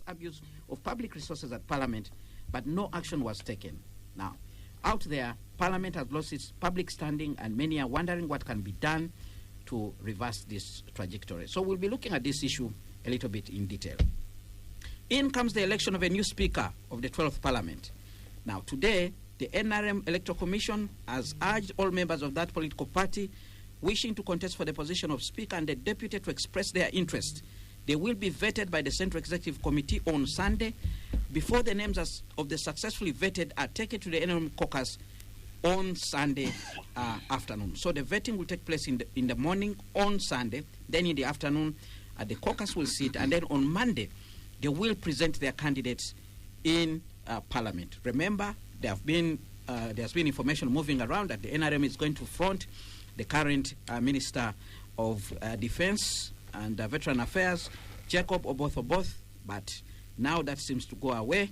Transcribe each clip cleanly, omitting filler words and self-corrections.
abuse of public resources at Parliament, but no action was taken. Now, out there, Parliament has lost its public standing, and many are wondering what can be done to reverse this trajectory. So we'll be looking at this issue a little bit in detail. In comes the election of a new Speaker of the 12th Parliament. Now, today, the NRM Electoral Commission has urged all members of that political party wishing to contest for the position of Speaker and the Deputy to express their interest. They will be vetted by the Central Executive Committee on Sunday before the names of the successfully vetted are taken to the NRM caucus on Sunday afternoon. So the vetting will take place in the morning on Sunday, then in the afternoon the caucus will sit, and then on Monday they will present their candidates in Parliament. Remember, there's been information moving around that the NRM is going to front the current Minister of Defense and Veteran Affairs, Jacob Oboth, but now that seems to go away.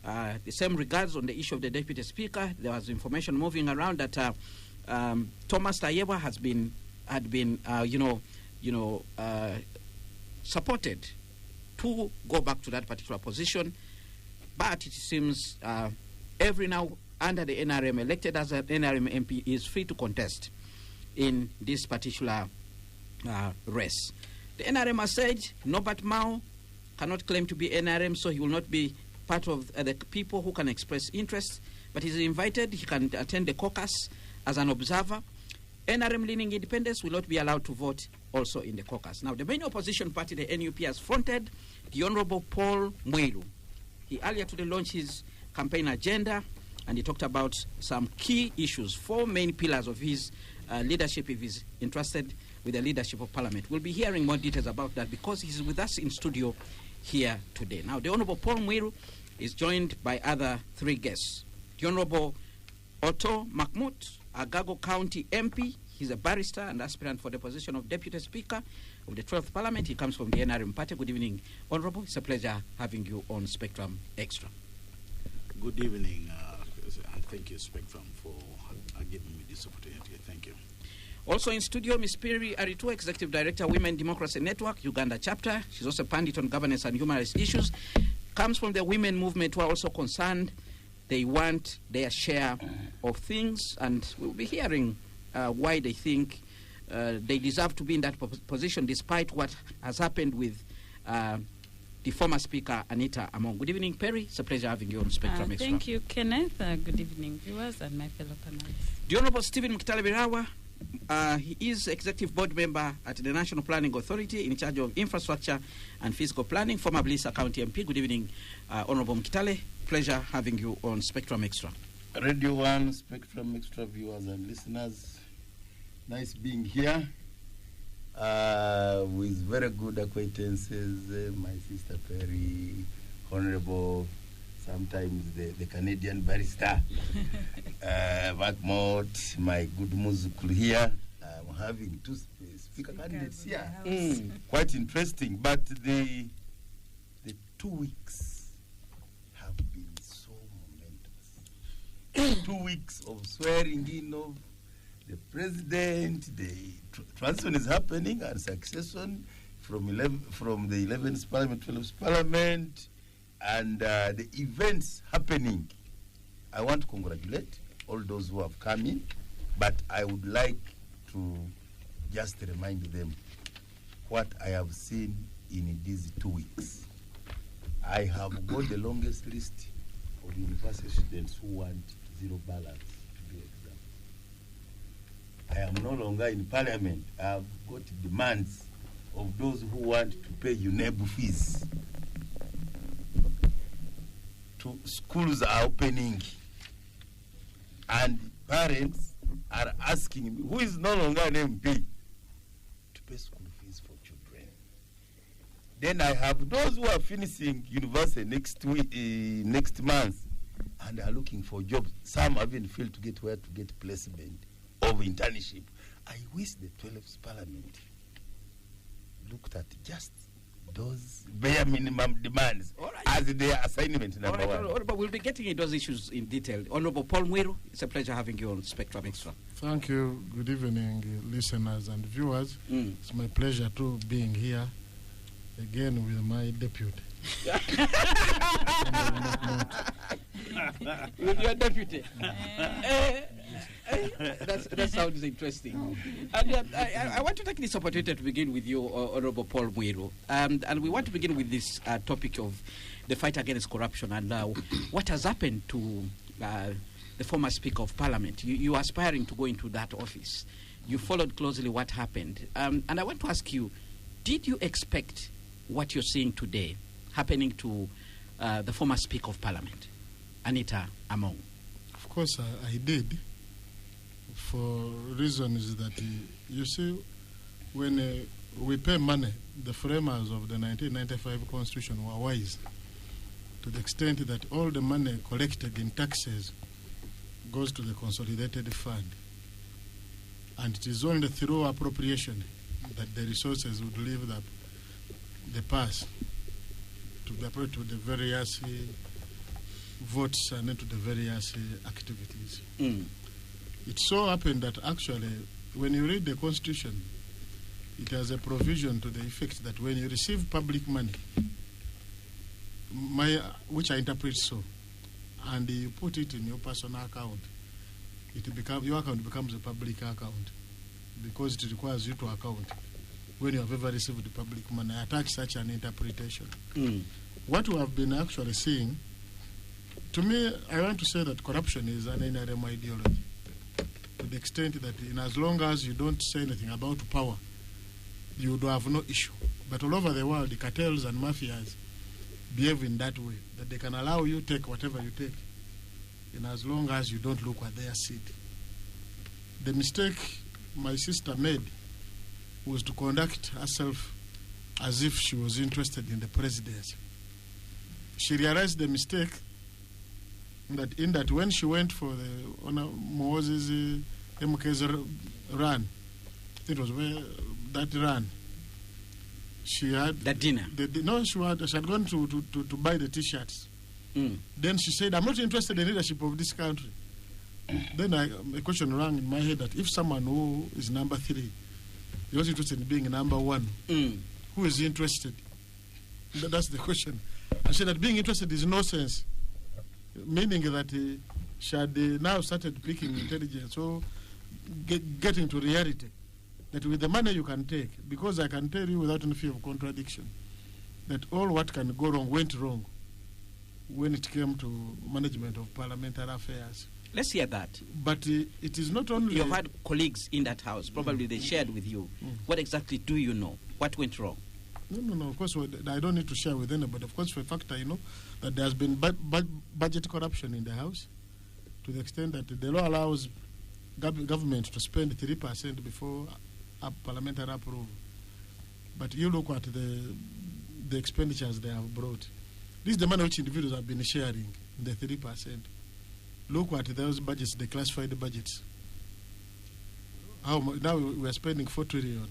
The same regards on the issue of the Deputy Speaker. There was information moving around that Thomas Tayewa had been supported to go back to that particular position, but it seems every now under the NRM, elected as an NRM MP, is free to contest in this particular race. The NRM has said Norbert Mao cannot claim to be NRM, so he will not be part of the people who can express interest, but he's invited. He can attend the caucus as an observer. NRM leaning independents will not be allowed to vote also in the caucus. Now, the main opposition party, the NUP, has fronted the Honorable Paul Mwiru. He earlier today launched his campaign agenda, and he talked about some key issues, 4 main pillars of his leadership if he's interested with the leadership of Parliament. We'll be hearing more details about that because he's with us in studio here today. Now, the Honorable Paul Mwiru is joined by other 3 guests. The Honorable Otto Makmot, Agago County MP. He's a barrister and aspirant for the position of Deputy Speaker of the 12th Parliament. He comes from the NRM party. Good evening, Honorable. It's a pleasure having you on Spectrum Extra. Good evening, and thank you, Spectrum, for giving me this opportunity. Thank you. Also in studio, Ms. Aritua, Executive Director, Women Democracy Network, Uganda chapter. She's also a pundit on governance and human rights issues. Comes from the women movement who are also concerned. They want their share of things, and we'll be hearing why they think they deserve to be in that position despite what has happened with the former Speaker, Anita Among. Good evening, Perry. It's a pleasure having you on Spectrum Extra. Thank you, Kenneth. Good evening, viewers and my fellow panelists. The Honorable Stephen Biraahwa, he is Executive Board Member at the National Planning Authority in charge of infrastructure and physical planning, former Blissa County MP. Good evening, Honorable Mkitale. Pleasure having you on Spectrum Extra. Radio 1, Spectrum Extra viewers and listeners. Nice being here with very good acquaintances, my sister Perry, Honorable, sometimes the Canadian barrister, Makmot, my good Muzukul here. I'm having 2 speaker candidates here. Quite interesting, but the 2 weeks have been so momentous. 2 weeks of swearing in of the president, the transition is happening and succession from the 11th Parliament, 12th Parliament, and the events happening. I want to congratulate all those who have come in, but I would like to just remind them what I have seen in these 2 weeks. I have got the longest list of university students who want 0 balance to do exam. I am no longer in Parliament. I have got demands of those who want to pay UNEB fees. Schools are opening, and parents are asking me, who is no longer an MP, to pay school fees for children. Then I have those who are finishing university next month and are looking for jobs. Some haven't failed to get where to get placement of internship. I wish the 12th Parliament looked at just those bare minimum demands as their assignment number 1. But we'll be getting into those issues in detail. Honorable Paul Mwiru, it's a pleasure having you on Spectrum Extra. Thank you. Good evening, listeners and viewers. It's my pleasure to being here again with my deputy. With your deputy. That sounds interesting. And I want to take this opportunity to begin with you, Honorable Paul Mwiru. And we want to begin with this topic of the fight against corruption and what has happened to the former Speaker of Parliament. You are aspiring to go into that office. You followed closely what happened. And I want to ask you, did you expect what you're seeing today happening to the former Speaker of Parliament, Anita Among? Of course, I did. For reasons that, you see, when we pay money, the framers of the 1995 Constitution were wise to the extent that all the money collected in taxes goes to the consolidated fund. And it is only through appropriation that the resources would leave the purse to be applied to the various votes and to the various activities. It so happened that actually, when you read the Constitution, it has a provision to the effect that when you receive public money, which I interpret so, and you put it in your personal account, your account becomes a public account because it requires you to account when you have ever received the public money. I attach such an interpretation. What we have been actually seeing, to me, I want to say that corruption is an NRM ideology, to the extent that in as long as you don't say anything about power, you do have no issue. But all over the world, the cartels and mafias behave in that way, that they can allow you take whatever you take, in as long as you don't look at their seat. The mistake my sister made was to conduct herself as if she was interested in the presidency. She realized the mistake in that when she went for the Honor Moses MK's run, it was where that run. She had that dinner. She had gone to buy the T-shirts. Then she said, "I'm not interested in leadership of this country." Then a question rang in my head that if someone who is number 3 is also interested in being number 1, who is interested? That's the question. I said that being interested is nonsense, meaning that she had now started picking intelligence, so getting to reality, that with the money you can take, because I can tell you without any fear of contradiction, that all what can go wrong went wrong when it came to management of parliamentary affairs. Let's hear that. But it is not only... You've had colleagues in that house. Probably they shared with you. What exactly do you know? What went wrong? No. Of course, I don't need to share with anybody. Of course, for a fact, I know that there has been budget corruption in the house to the extent that the law allows government to spend 3% before parliamentary approval. But you look at the expenditures they have brought. This is the money which individuals have been sharing, the 3%. Look at those budgets, the classified budgets. Now we are spending 4 trillion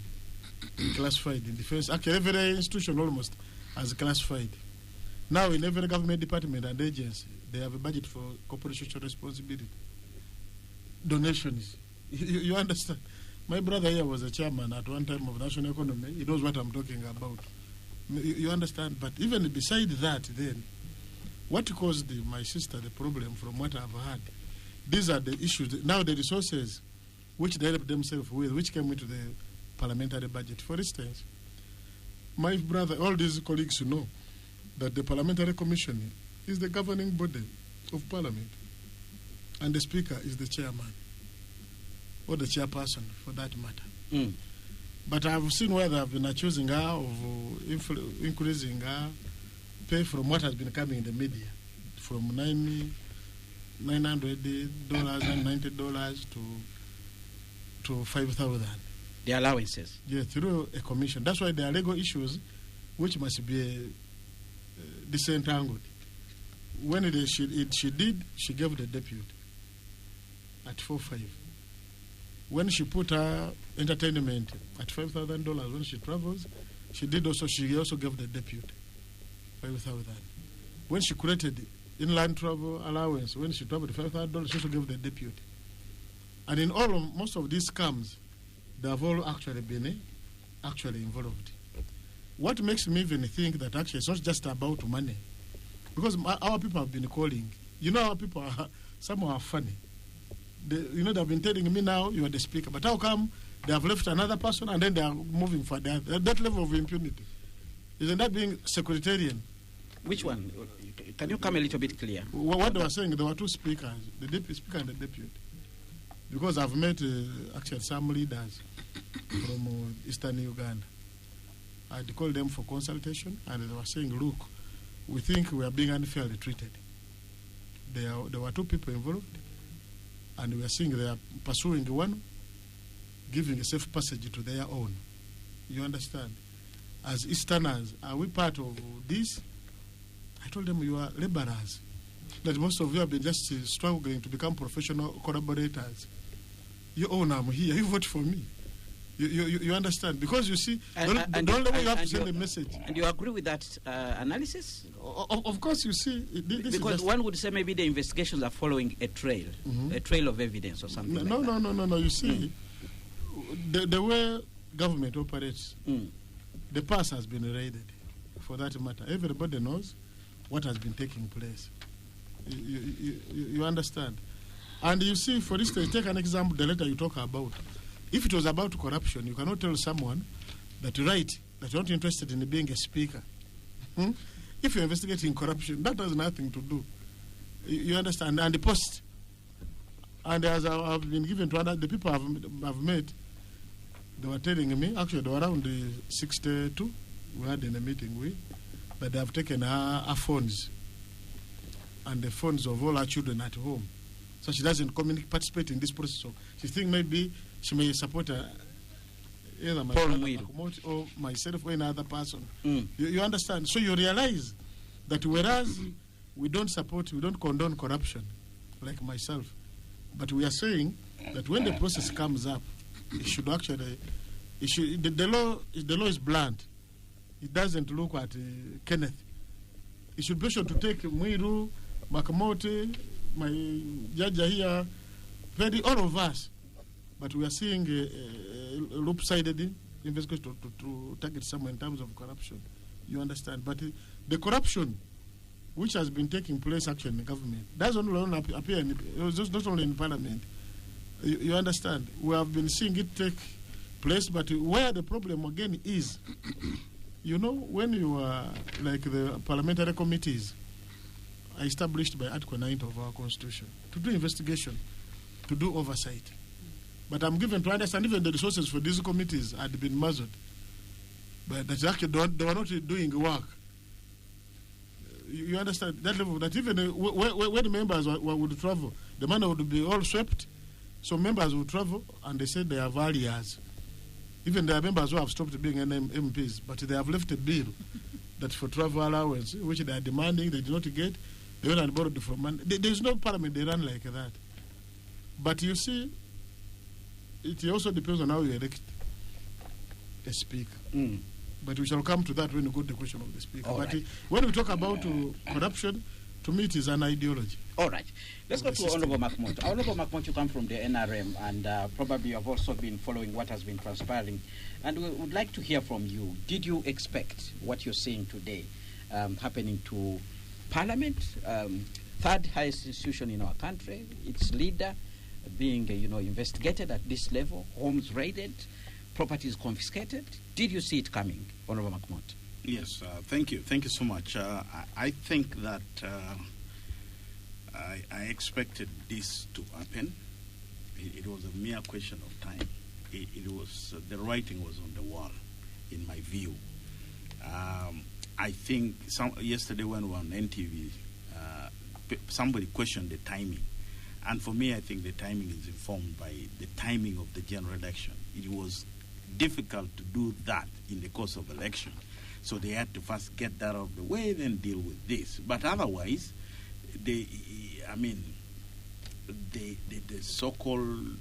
classified in defense. Actually, every institution almost has classified. Now, in every government department and agency, they have a budget for corporate social responsibility. Donations. You understand? My brother here was a chairman at one time of national economy. He knows what I'm talking about. You understand? But even beside that, then, what caused my sister the problem from what I've heard? These are the issues. Now the resources which they helped themselves with, which came into the parliamentary budget. For instance, my brother, all these colleagues know that the Parliamentary Commission is the governing body of Parliament. And the Speaker is the chairman, or the chairperson for that matter. But I've seen where they have been accusing her of increasing her pay from what has been coming in the media, from $900 and $90 to $5,000. The allowances. Yeah, through a commission. That's why there are legal issues which must be disentangled. When she did, she gave the deputy at 4.5. When she put her entertainment at $5,000 when she travels, she also gave the deputy 5,000. When she created inland travel allowance, when she traveled $5,000, she also gave the deputy. And in most of these scams, they have all actually been involved. what makes me even think that actually it's not just about money, because our people have been calling. You know, our people are, some are funny. They've been telling me now you are the speaker, but how come they have left another person and then they are moving for that level of impunity? Isn't that being secretarian? Which one? Can you come a little bit clear? What they were saying, there were two speakers, the deputy speaker and the deputy. Because I've met actually some leaders from Eastern Uganda. I'd called them for consultation, and they were saying, look, we think we are being unfairly treated. There were two people involved, and we are seeing they are pursuing one, giving a safe passage to their own. You understand? As Easterners, are we part of this? I told them, you are laborers. That most of you have been just struggling to become professional collaborators. You own, I'm here. You vote for me. You understand? Because you see, the only way you have to send a message. And you agree with that analysis? Of course, you see. Because one would say maybe the investigations are following a trail, a trail of evidence or something like that. No. You see, the way government operates, the past has been raided, for that matter. Everybody knows what has been taking place. You understand? And you see, for instance, take an example, the letter you talk about. If it was about corruption, you cannot tell someone that you're not interested in being a speaker. If you're investigating corruption, that has nothing to do. You understand? And the post, and as I've been given to other, the people I've met, they were telling me, actually they were around the 62, we had in a meeting with, that they have taken her phones and the phones of all her children at home. So she doesn't participate in this process. So she thinks maybe she may support either my Makmot or myself or another person. You understand? So you realize that whereas we don't condone corruption, like myself, but we are saying that when the process comes up, it should actually, the law is blunt. It doesn't look at Kenneth. It should be sure to take Mwiru, Makmot, my judge here, all of us. But we are seeing a loop-sided investigation to target someone in terms of corruption. You understand? But the corruption which has been taking place actually in the government doesn't only appear not only in parliament. You understand? We have been seeing it take place, but where the problem again is, you know, when you are like the parliamentary committees are established by Article 9 of our Constitution to do investigation, to do oversight. But I'm given to understand even the resources for these committees had been muzzled. But that actually they were not doing work. You understand that level, that even when the members would travel, the money would be all swept. So members would travel and they said they have arrears. Even there are members who have stopped being MPs, but they have left a bill that for travel allowance, which they are demanding, they did not get. They went and borrowed from money. There is no parliament they run like that. But you see, it also depends on how you elect a speaker. But we shall come to that when we go to the question of the speaker. All but right. When we talk about corruption, to me it is an ideology. All right. Let's go to Honorable Makmot. Honorable Makmot, you come from the NRM, and probably you have also been following what has been transpiring. And we would like to hear from you. Did you expect what you're seeing today happening to Parliament, third highest institution in our country, its leader being, investigated at this level, homes raided, properties confiscated? Did you see it coming, Honorable Makmot? Yes, thank you. Thank you so much. I think that I expected this to happen. It was a mere question of time. It was the writing was on the wall, in my view. I think yesterday when we were on NTV, somebody questioned the timing. And for me, I think the timing is informed by the timing of the general election. It was difficult to do that in the course of election. So they had to first get that out of the way, then deal with this. But otherwise, the so-called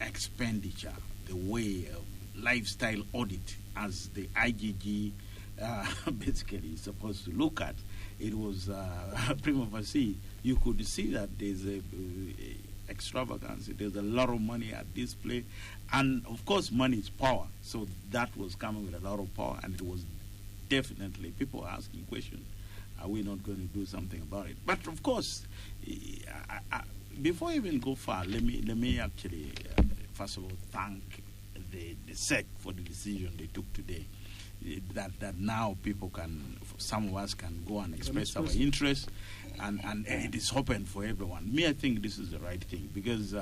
expenditure, the way of lifestyle audit, as the IGG basically is supposed to look at, it was prima facie. You could see that there's a extravagance. There's a lot of money at display, and of course, money is power. So that was coming with a lot of power, and it was definitely people are asking questions. Are we not going to do something about it? But of course, before I even go far, let me actually first of all thank the SEC for the decision they took today. That now people can, some of us can go and express our interest, and it is open for everyone. Me, I think this is the right thing, because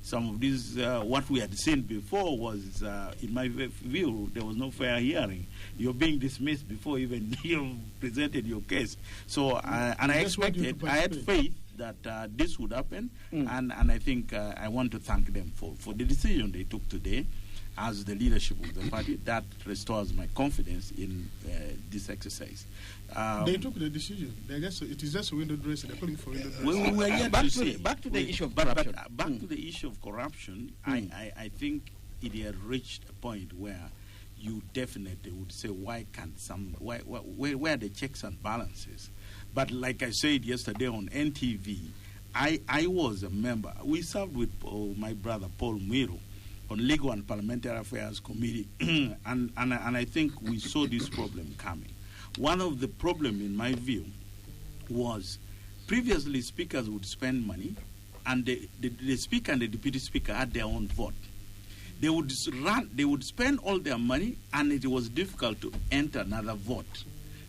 some of these, what we had seen before was, in my view, there was no fair hearing. You're being dismissed before even you presented your case. So, and I expected, I had faith that this would happen, and I think I want to thank them for the decision they took today as the leadership of the party. That restores my confidence in this exercise. They took the decision. It is just a window dressing. They're calling for window dressing. We were yet back to to see. back to the issue of corruption. Back to the issue of corruption, I think it had reached a point where you definitely would say, why are the checks and balances? But like I said yesterday on NTV, I was a member. We served with my brother Paul Mwiru on Legal and Parliamentary Affairs Committee, and I think we saw this problem coming. One of the problem, in my view, was previously speakers would spend money, and the speaker and the deputy speaker had their own vote. They would spend all their money, and it was difficult to enter another vote,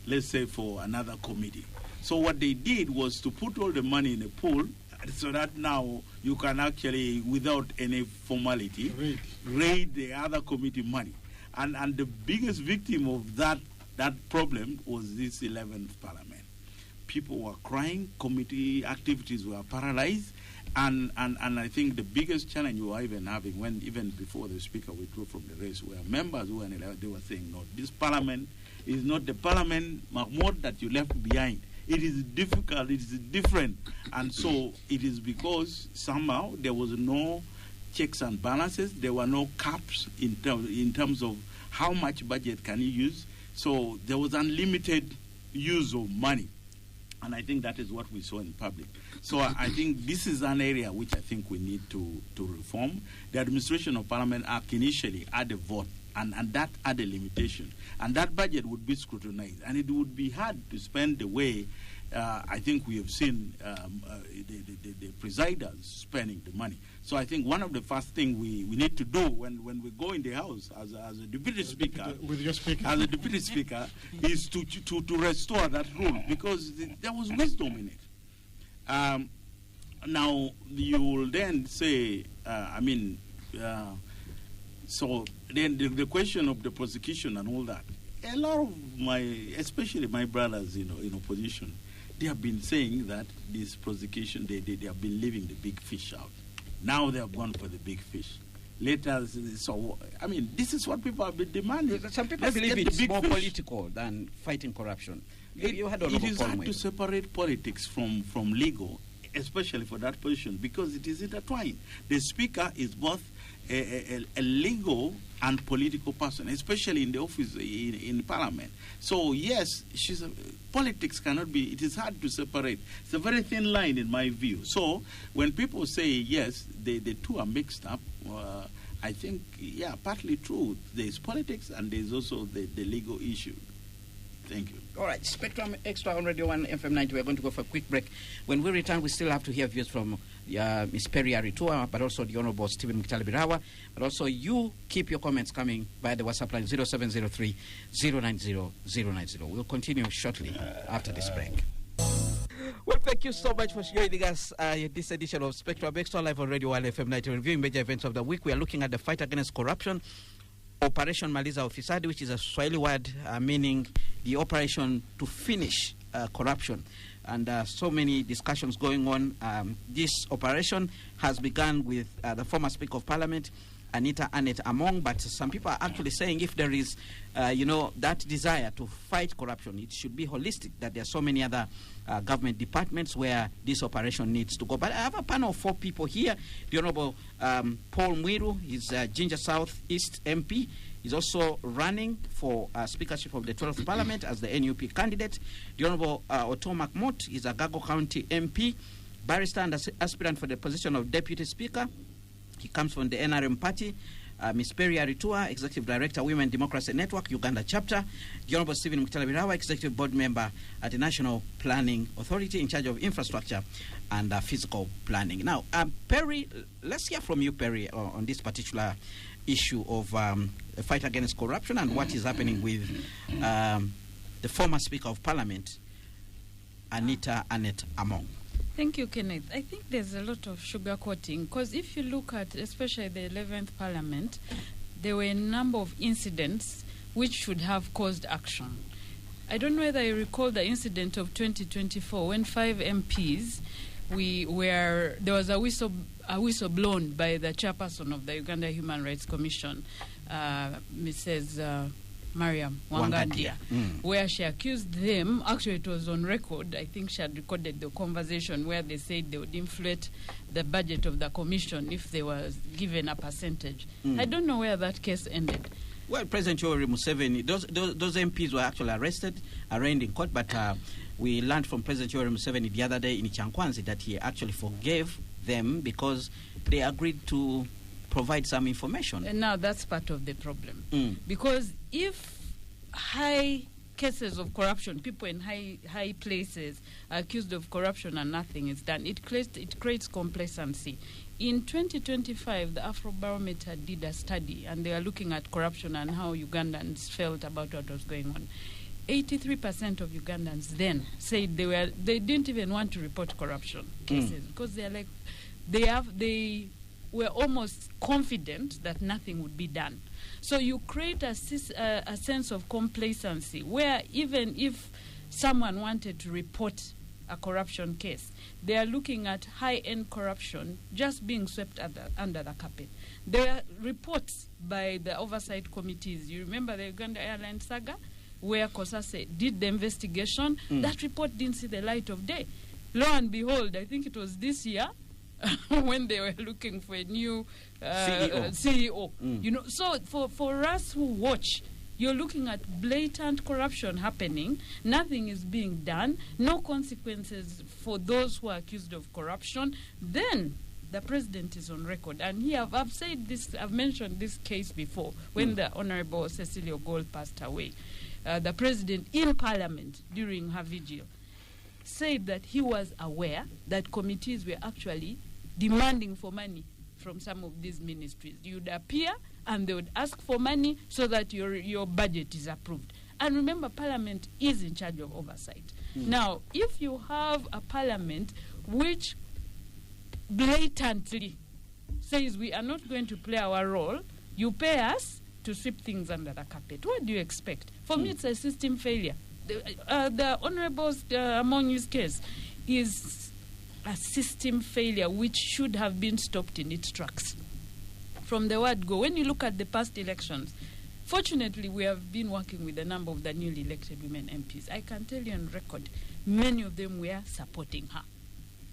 let's say for another committee. So what they did was to put all the money in a pool, so that now you can actually, without any formality, raid the other committee money. And the biggest victim of that problem was this 11th Parliament. People were crying, committee activities were paralyzed, and I think the biggest challenge we were even having, even before the speaker withdrew from the race, were members who were elected. They were saying, no, this Parliament is not the Parliament, Makmot, that you left behind. It is difficult, it is different. And so it is because somehow there was no checks and balances, there were no caps in terms of how much budget can you use. So there was unlimited use of money. And I think that is what we saw in public. So I think this is an area which I think we need to reform. The Administration of Parliament Act initially had a vote, and that had a limitation. And that budget would be scrutinized. And it would be hard to spend the way I think we have seen the presiders spending the money. So I think one of the first things we need to do when we go in the House as a deputy speaker, with your speaker, as a deputy speaker, is to restore that rule, because there was wisdom in it. Now you will then say, so then the question of the prosecution and all that. A lot of especially my brothers, in opposition, they have been saying that this prosecution, they have been leaving the big fish out. Now they have gone for the big fish. Later, so this is what people have been demanding. Some people believe it's more political than fighting corruption. It is hard to separate politics from legal, especially for that position, because it is intertwined. The speaker is both a legal and political person, especially in the office in Parliament. So yes, politics cannot be. It is hard to separate. It's a very thin line, in my view. So when people say yes, the two are mixed up, I think partly true. There is politics and there is also the legal issue. Thank you. All right, Spectrum Extra on Radio 1 FM 90. We're going to go for a quick break. When we return, we still have to hear views from Ms. Perry Aritua, but also the Honorable Stephen Biraahwa. But also, you keep your comments coming via the WhatsApp line 0703 090 090. We'll continue shortly after this break. Well, thank you so much for joining us in this edition of Spectrum Extra live on Radio 1 FM 90, reviewing major events of the week. We are looking at the fight against corruption, Operation Maliza Ufisadi, which is a Swahili word meaning the operation to finish corruption. And so many discussions going on. This operation has begun with the former Speaker of Parliament, Anita Annette Among, but some people are actually saying if there is, that desire to fight corruption, it should be holistic, that there are so many other government departments where this operation needs to go. But I have a panel of 4 people here. The Honorable Paul Mwiru, he's Ginger South East MP. He's also running for Speakership of the 12th Parliament as the NUP candidate. The Honorable Otto Makmot is a Gago County MP, barrister and aspirant for the position of Deputy Speaker. He comes from the NRM party. Ms. Perry Aritua, Executive Director, Women Democracy Network, Uganda Chapter, the Honorable Stephen Biraahwa, Executive Board Member at the National Planning Authority in charge of infrastructure and physical planning. Now, Perry, let's hear from you, Perry, on this particular issue of the fight against corruption and what is happening with the former Speaker of Parliament, Anita Annette Among. Thank you, Kenneth. I think there's a lot of sugarcoating, because if you look at especially the 11th Parliament, there were a number of incidents which should have caused action. I don't know whether you recall the incident of 2024 when 5 MPs, there was a whistle blown by the chairperson of the Uganda Human Rights Commission, Mrs. Mariam Wangandia, where she accused them, actually it was on record, I think she had recorded the conversation where they said they would inflate the budget of the commission if they were given a percentage. I don't know where that case ended. Well, President Yoweri Museveni, those MPs were actually arraigned in court, but we learned from President Yoweri Museveni the other day in Chankwanzi that he actually forgave them because they agreed to provide some information. And now that's part of the problem. Because if high cases of corruption, people in high places are accused of corruption and nothing is done, it creates complacency. In 2025, the Afrobarometer did a study, and they are looking at corruption and how Ugandans felt about what was going on. 83% of Ugandans then said they didn't even want to report corruption cases because they're like they were almost confident that nothing would be done. So you create a sense of complacency where even if someone wanted to report a corruption case, they are looking at high-end corruption just being swept under the carpet. There are reports by the oversight committees. You remember the Uganda Airlines saga, where Kosase did the investigation. That report didn't see the light of day. Lo and behold, I think it was this year, when they were looking for a new CEO. You know, so for us who watch, you're looking at blatant corruption happening. Nothing is being done. No consequences for those who are accused of corruption. Then the president is on record, and I've said this. I've mentioned this case before when the Honorable Cecilia Gold passed away. The president in Parliament during her vigil said that he was aware that committees were actually demanding for money from some of these ministries. You'd appear and they would ask for money so that your budget is approved. And remember, Parliament is in charge of oversight. Now, if you have a Parliament which blatantly says we are not going to play our role, you pay us to sweep things under the carpet, what do you expect? For me, it's a system failure. The Honorable among his case is a system failure which should have been stopped in its tracks from the word go. When you look at the past elections, fortunately, we have been working with a number of the newly elected women MPs. I can tell you on record, many of them were supporting her.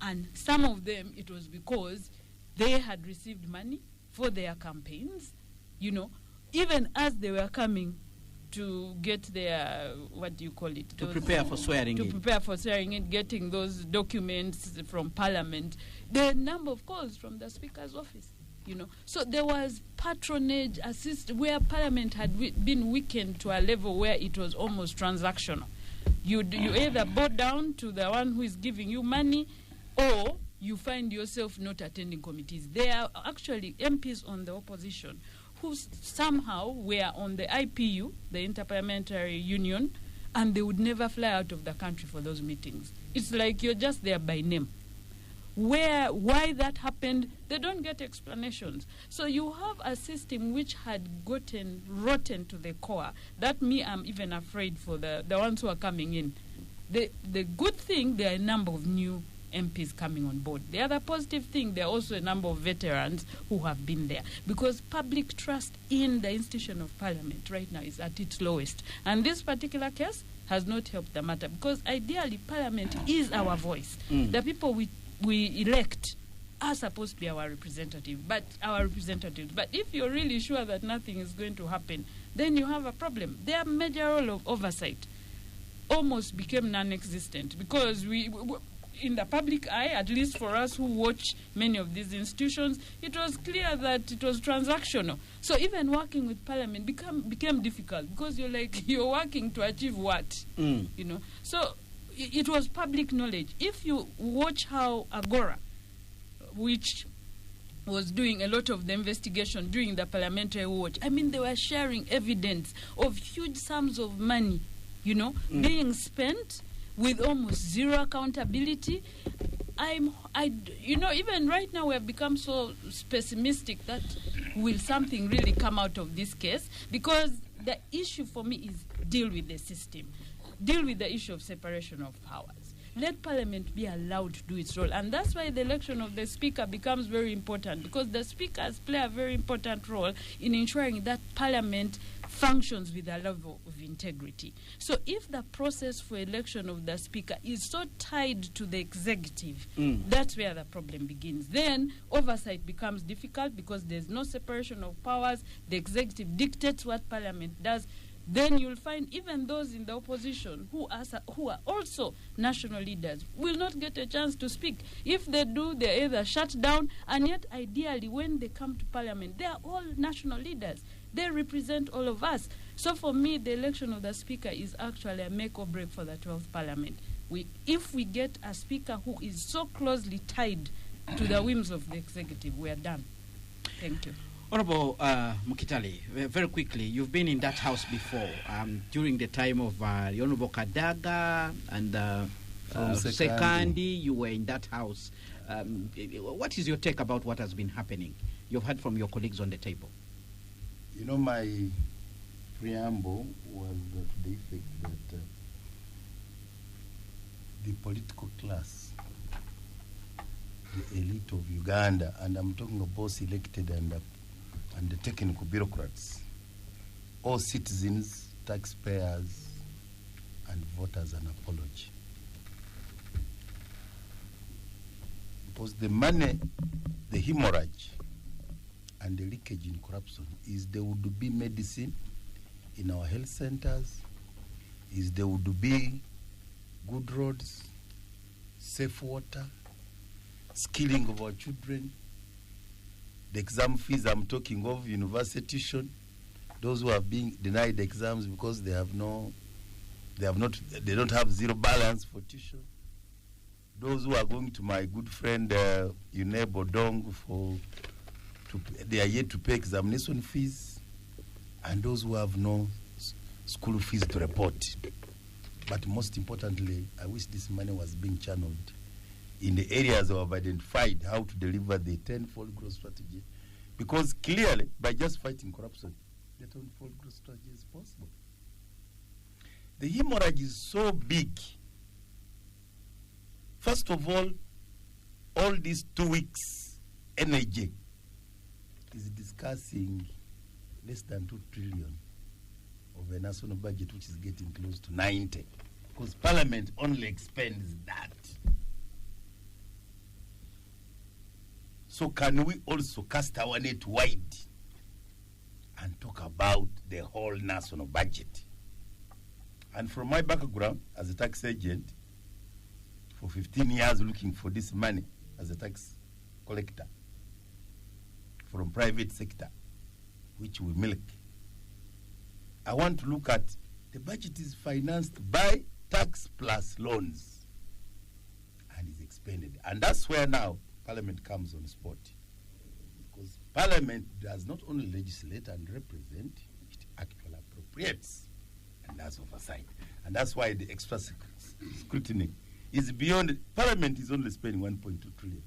And some of them, it was because they had received money for their campaigns, you know, even as they were coming to get their, what do you call it? To prepare for swearing in. To prepare for swearing in, getting those documents from Parliament. There are a number of calls from the Speaker's office, you know. So there was patronage, where Parliament had been weakened to a level where it was almost transactional. You either bow down to the one who is giving you money, or you find yourself not attending committees. There are actually MPs on the opposition who somehow were on the IPU, the Interparliamentary Union, and they would never fly out of the country for those meetings. It's like you're just there by name. Why that happened, they don't get explanations. So you have a system which had gotten rotten to the core. That I'm even afraid for the ones who are coming in. The good thing, there are a number of new MPs coming on board. The other positive thing, there are also a number of veterans who have been there, because public trust in the institution of Parliament right now is at its lowest. And this particular case has not helped the matter, because ideally Parliament is our voice. The people we elect are supposed to be our representatives. But if you're really sure that nothing is going to happen, then you have a problem. Their major role of oversight almost became non-existent, because in the public eye, at least for us who watch many of these institutions, it was clear that it was transactional. So even working with Parliament became difficult because you're working to achieve what, you know. So it was public knowledge. If you watch how Agora, which was doing a lot of the investigation during the parliamentary watch, I mean, they were sharing evidence of huge sums of money, you know, being spent with almost zero accountability. You know, even right now we have become so pessimistic that will something really come out of this case? Because the issue for me is deal with the system, deal with the issue of separation of powers. Let Parliament be allowed to do its role. And that's why the election of the Speaker becomes very important, because the Speakers play a very important role in ensuring that Parliament functions with a level of integrity. So if the process for election of the Speaker is so tied to the executive, that's where the problem begins. Then oversight becomes difficult because there's no separation of powers. The executive dictates what Parliament does. Then you'll find even those in the opposition who are also national leaders will not get a chance to speak. If they do, they're either shut down, and yet ideally when they come to Parliament, they are all national leaders. They represent all of us. So for me, the election of the Speaker is actually a make or break for the 12th Parliament. If we get a Speaker who is so closely tied to the whims of the executive, we are done. Thank you. Honorable Mukitali, very quickly, you've been in that house before, during the time of Honorable Kadaga and Sekandi, you were in that house. What is your take about what has been happening? You've heard from your colleagues on the table. You know, my preamble was to the effect that the political class, the elite of Uganda, and I'm talking of both elected and the technical bureaucrats, all citizens, taxpayers, and voters an apology. Because the money, the hemorrhage, and the leakage in corruption is there would be medicine in our health centers, is there would be good roads, safe water, skilling of our children, the exam fees I'm talking of, university tuition, those who are being denied exams because they don't have zero balance for tuition, those who are going to my good friend Yune Bodong they are yet to pay examination fees, and those who have no school fees to report. But most importantly, I wish this money was being channeled in the areas we have identified how to deliver the 10-fold growth strategy, because clearly, by just fighting corruption, the 10-fold growth strategy is possible. The hemorrhage is so big. First of all these 2 weeks energy is discussing less than 2 trillion of a national budget, which is getting close to 90, because Parliament only expends that. So can we also cast our net wide and talk about the whole national budget? And from my background as a tax agent, for 15 years looking for this money as a tax collector from private sector, which we milk, I want to look at the budget is financed by tax plus loans and is expended. And that's where now Parliament comes on spot. Because Parliament does not only legislate and represent, it actually appropriates and does oversight. And that's why the extra scrutiny is beyond. Parliament is only spending 1.2 trillion.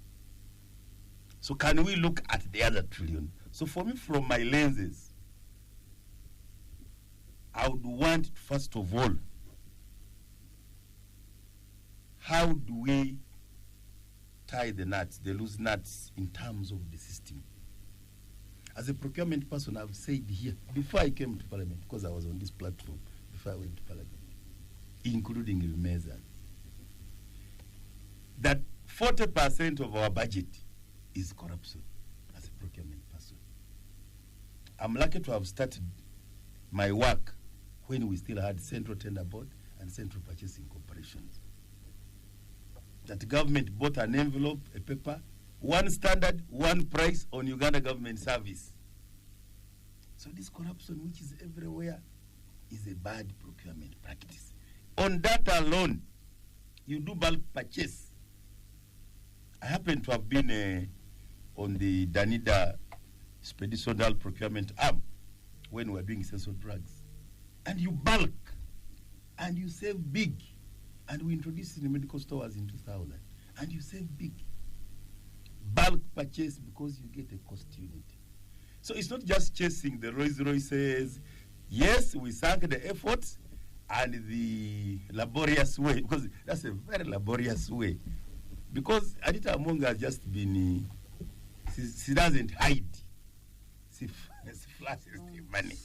So can we look at the other trillion? So for me, from my lenses, I would want, first of all, how do we tie the knots, the loose nuts, in terms of the system? As a procurement person, I've said here, before I came to Parliament, because I was on this platform, before I went to Parliament, including the measures, that 40% of our budget is corruption as a procurement person. I'm lucky to have started my work when we still had Central Tender Board and Central Purchasing Corporations. that government bought an envelope, a paper, one standard, one price on Uganda government service. So this corruption, which is everywhere, is a bad procurement practice. On that alone, you do bulk purchase. I happen to have been on the Danida Speditional Procurement Arm when we were doing essential drugs. And you bulk, and you save big. And we introduced in the medical stores in 2000. And you save big. Bulk purchase because you get a cost unit. So it's not just chasing the Rolls Royces. Yes, we sank the efforts and the laborious way, because that's a very laborious way. Because Anita Among has just been, she doesn't hide. She flashes the money.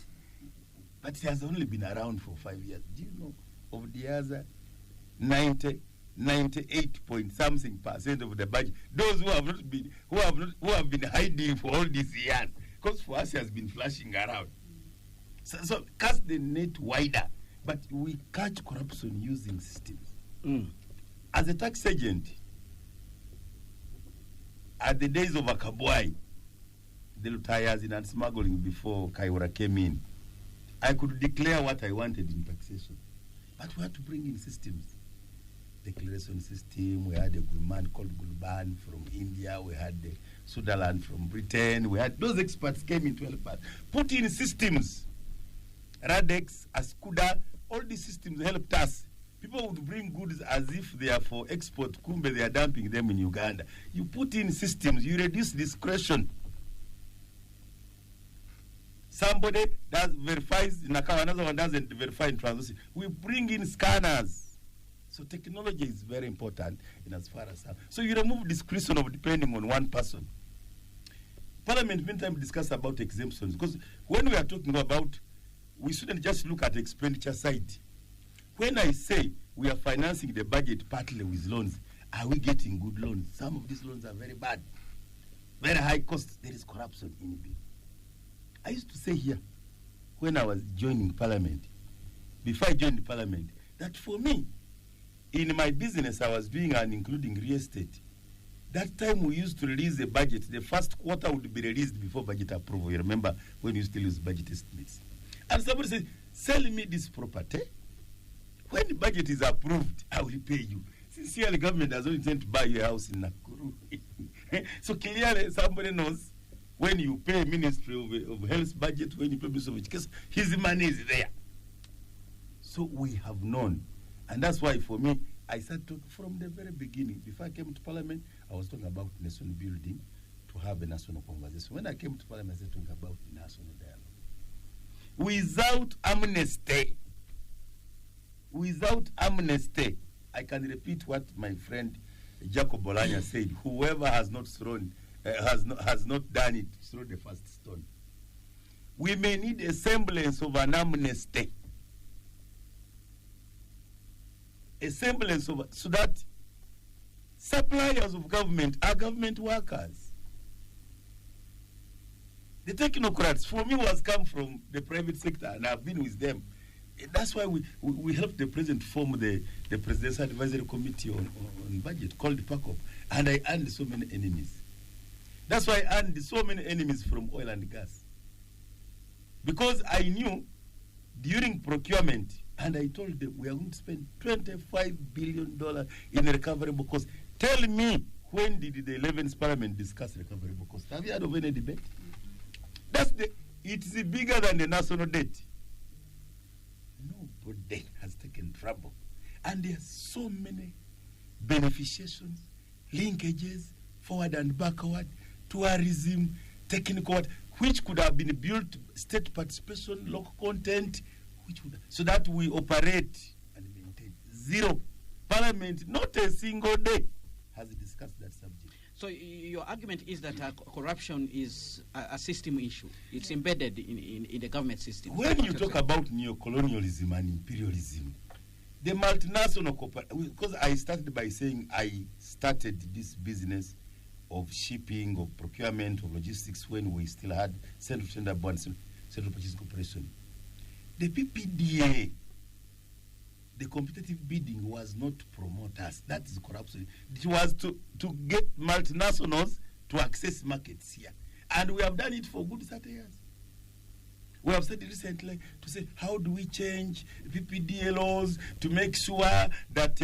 But she has only been around for 5 years. Do you know of the other 98 point something percent of the budget, those who have not been, who have been hiding for all these years? Because for us, he has been flashing around. So cast the net wider, but we catch corruption using systems. As a tax agent, at the days of Akabwai, the Lutayas in smuggling before Kaiwara came in, I could declare what I wanted in taxation. But we had to bring in systems. Declaration system, we had a man called Gulban from India, we had the Sudaland from Britain, we had those experts came in to help us. Put in systems. Radex, Askuda, all these systems helped us. People would bring goods as if they are for export, kumbe they are dumping them in Uganda. You put in systems, you reduce discretion. Somebody does verifies in account, another one doesn't verify in transaction. We bring in scanners. So technology is very important in as far as so you remove discretion of depending on one person. Parliament meantime discuss about exemptions, because when we are talking about, we shouldn't just look at the expenditure side. When I say we are financing the budget partly with loans, are we getting good loans? Some of these loans are very bad, very high cost. There is corruption in it. I used to say here, when I was joining Parliament, before I joined the Parliament, that for me, in my business I was doing and including real estate, that time we used to release a budget. The first quarter would be released before budget approval. You remember when you still use budget estimates. And somebody says, sell me this property. When the budget is approved, I will pay you. Sincerely, government does not intend to buy your house in Nakuru. So clearly somebody knows when you pay Ministry of Health budget, when you pay Ministry of Education, his money is there. So we have known. And that's why, for me, I started talking from the very beginning. Before I came to Parliament, I was talking about nation building, to have a national conversation. When I came to Parliament, I started talking about the national dialogue. Without amnesty, I can repeat what my friend Jacob Bolanya said: whoever has not thrown, has not done it, throw the first stone. We may need a semblance of an amnesty. A semblance of, so that suppliers of government are government workers. The technocrats, for me, was come from the private sector, and I've been with them. That's why we helped the president form the Presidential Advisory Committee on Budget, called the PACOP, and I earned so many enemies. That's why I earned so many enemies from oil and gas. Because I knew during procurement, and I told them, we are going to spend $25 billion in recoverable costs. Tell me, when did the 11th Parliament discuss recoverable costs? Have you heard of any debate? It's bigger than the national debt. Nobody has taken trouble. And there are so many beneficiations, linkages, forward and backward, tourism, technical, which could have been built, state participation, local content, so that we operate and maintain. Zero. Parliament, not a single day, has discussed that subject. So your argument is that corruption is a system issue. It's embedded in the government system. When you talk about neocolonialism and imperialism, the multinational corporation, because I started by saying I started this business of shipping, of procurement, of logistics when we still had Central Tender Board, Central Purchasing Corporation. The PPDA, the competitive bidding was not to promote us. That is corruption. It was to get multinationals to access markets here. And we have done it for good 30 years. We have said recently to say, how do we change PPDA laws to make sure that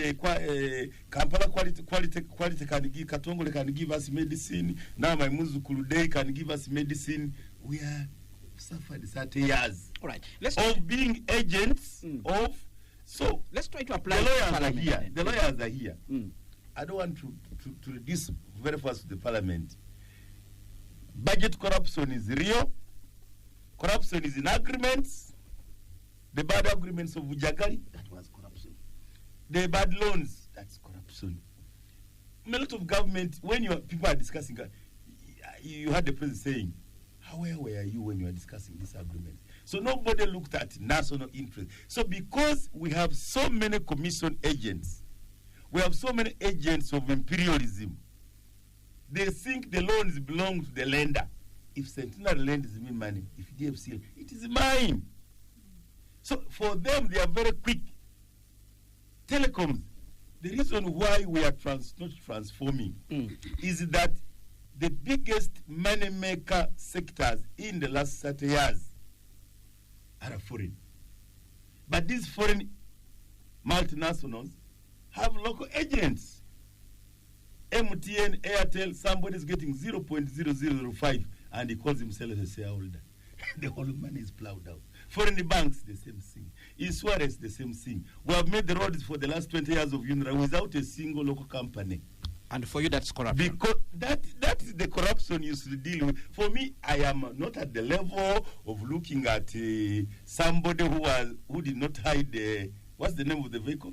Kampala quality can give, Katongole can give us medicine, now my Muzukulu Day can give us medicine. We are suffered 30 years of being agents of. So let's try to apply. The lawyers are here. I don't want to reduce very fast to the parliament. Budget corruption is real. Corruption is in agreements. The bad agreements of Bujagali, that was corruption. The bad loans, that's corruption. A lot of government, when people are discussing, you heard the president saying, where were you when you were discussing this agreement? So nobody looked at national interest. So because we have so many commission agents, we have so many agents of imperialism, they think the loans belong to the lender. If Centenary lends me money, if DFC, it is mine. So for them, they are very quick. Telecoms, the reason why we are not transforming is that the biggest money maker sectors in the last 30 years are foreign. But these foreign multinationals have local agents. MTN, Airtel, somebody is getting 0.0005 and he calls himself a shareholder. The whole money is plowed out. Foreign banks, the same thing. In Suarez, the same thing. We have made the roads for the last 20 years of UNRWA without a single local company. And for you, that's corruption. Because that is the corruption you should deal with. For me, I am not at the level of looking at somebody who did not hide what's the name of the vehicle?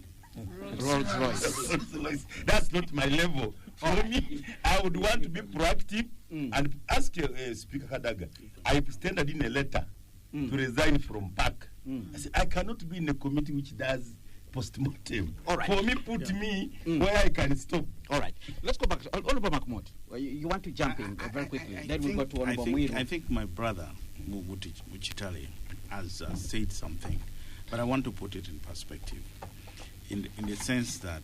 Rolls Royce. That's not my level. For me, I would want to be proactive and ask Speaker Kadaga. I extended in a letter to resign from PAC. I said, I cannot be in a committee which does post-mortem. All right. For me, put me where I can stop. All right. Let's go back to Honorable Makmot. You want to jump in very quickly. Then we'll go to Honorable Mwiru. I think my brother, Muchitali, has said something, but I want to put it in perspective. In the sense that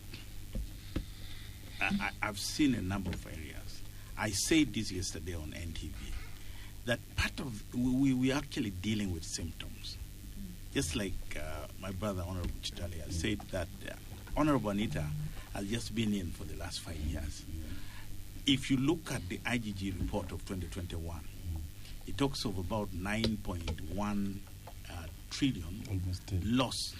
I've seen a number of areas. I said this yesterday on NTV, that part of, we actually dealing with symptoms. Just like my brother, Honorable Chitali, has said that Honorable Anita has just been in for the last 5 years. If you look at the IGG report of 2021, it talks of about 9.1 trillion loss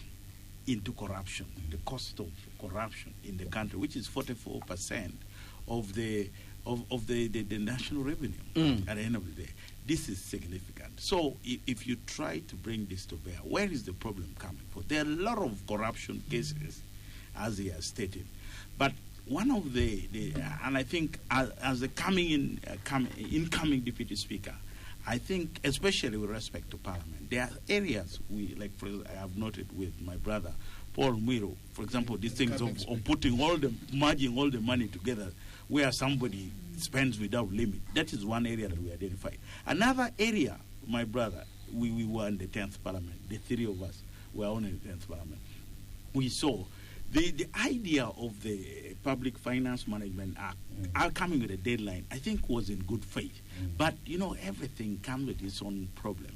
into corruption, the cost of corruption in the country, which is 44% of the national revenue at the end of the day. This is significant. So if you try to bring this to bear, where is the problem coming from? There are a lot of corruption cases, as he has stated. But one of and I think as the incoming Deputy Speaker, I think, especially with respect to Parliament, there are areas I have noted with my brother, Paul Mwiru, for example, these things of merging all the money together where somebody spends without limit. That is one area that we identified. Another area, my brother, we were in the 10th Parliament. The three of us were on the 10th Parliament. We saw the idea of the Public Finance Management Act coming with a deadline, I think, was in good faith. But, everything comes with its own problem.